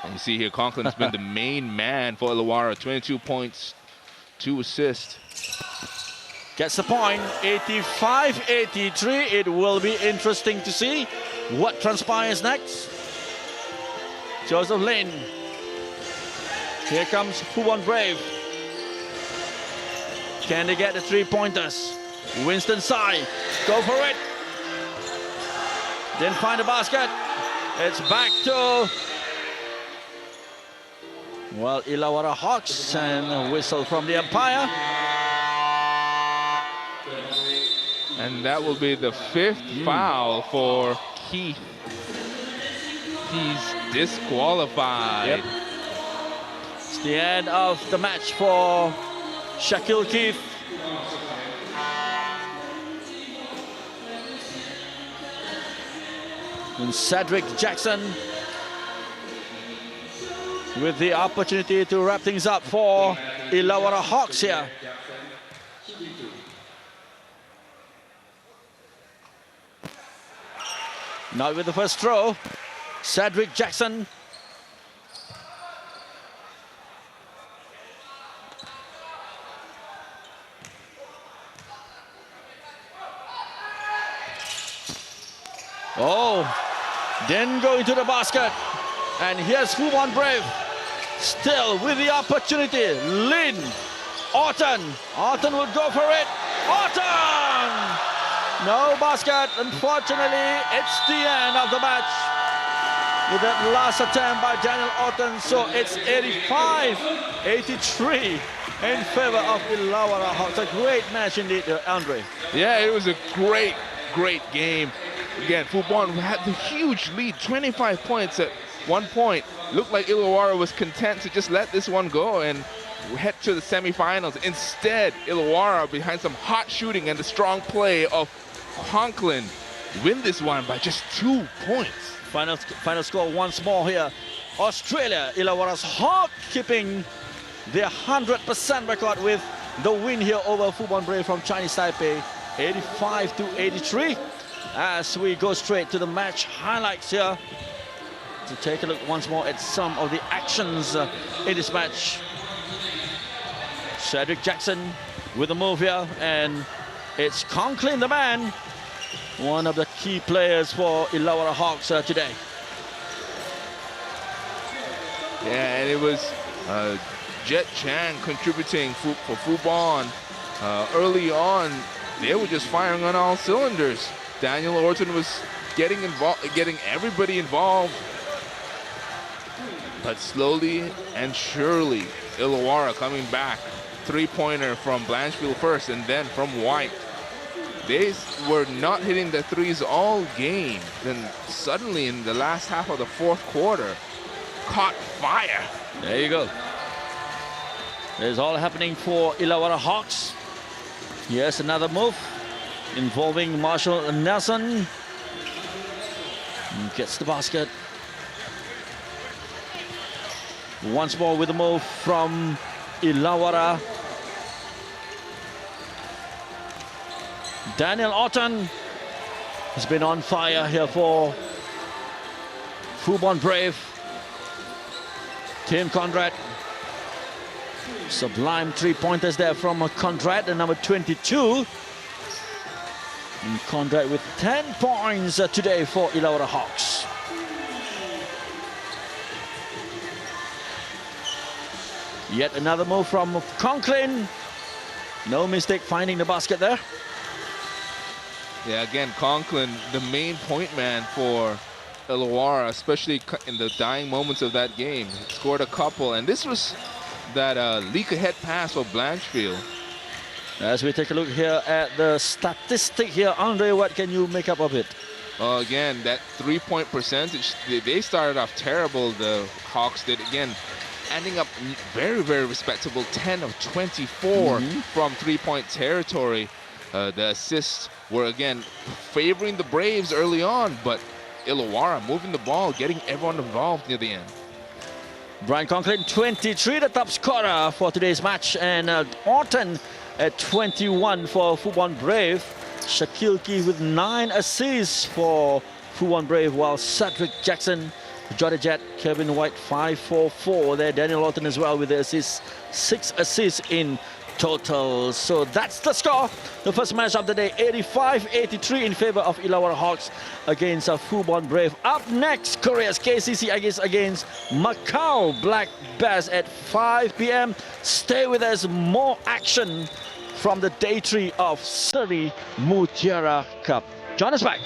And you see here, Conklin's been the main man for Illawarra. 22 points, 2 assists. Gets the point. 85-83. It will be interesting to see what transpires next. Joseph Lin. Here comes Fubon Brave. Can they get the 3-pointers? Winston Sai. Go for it. Didn't find the basket. It's back to, well, Illawarra Hawks, and a whistle from the umpire. And that will be the 5th foul for Keith. He's disqualified. Yep. It's the end of the match for Shaquille Keith. And Cedric Jackson with the opportunity to wrap things up for Illawarra Hawks here. Not with the first throw. Cedric Jackson. Oh, then go into the basket. And here's Fubon Brave. Still with the opportunity. Lin. Orton. Orton would go for it. Orton! No basket. Unfortunately, it's the end of the match with that last attempt by Daniel Orton. So it's 85-83 in favor of Illawarra Hawks. A great match indeed, Andre. Yeah, it was a great game. Again, Fubon had the huge lead, 25 points at one point. Looked like Illawarra was content to just let this one go and head to the semifinals. Instead, Illawarra, behind some hot shooting and the strong play of Conklin, win this one by just 2 points. Final score once more here. Australia, Illawarra's Hawk keeping their 100% record with the win here over Fubon Brave from Chinese Taipei, 85-83. As we go straight to the match highlights here to take a look once more at some of the actions in this match. Cedric Jackson with a move here, and it's Conklin, the man, one of the key players for Illawarra Hawks today. Yeah, and it was Jet Chan contributing for Fubon. Early on, they were just firing on all cylinders. Daniel Orton was getting everybody involved. But slowly and surely, Illawarra coming back. 3-pointer from Blanchfield first, and then from White. They were not hitting the threes all game. Then suddenly in the last half of the 4th quarter, caught fire. There you go. It's all happening for Illawarra Hawks. Here's another move involving Marshall Nelson. Gets the basket. Once more with a move from Illawarra. Daniel Orton has been on fire here for Fubon Brave. Tim Conrad. Sublime 3-pointers there from Conrad, the number 22. And Conrad with 10 points today for Illawarra Hawks. Yet another move from Conklin. No mistake finding the basket there. Yeah, again, Conklin, the main point man for Illawarra, especially in the dying moments of that game. Scored a couple, and this was that leak ahead pass for Blanchfield. As we take a look here at the statistic here, Andre, what can you make up of it? Again, that 3-point percentage, they started off terrible, the Hawks did. Again, ending up very, very respectable, 10 of 24 from 3-point territory. The assist were again favoring the Braves early on, but Illawarra moving the ball, getting everyone involved near the end. Brian Conklin, 23, the top scorer for today's match, and Orton at 21 for Fubon Brave. Shaquille Key with 9 assists for Fubon Brave, while Cedric Jackson, Jordan Jet, Kevin White 5-4-4 there. Daniel Lawton as well with the assists, 6 assists in total. So that's the score. The first match of the day, 85-83 in favor of Illawarra Hawks against Fubon Brave. Up next, Korea's KCC against Macau Black Bears at 5 p.m. Stay with us, more action from the day 3 of Seri Mutiara Cup. Join us back.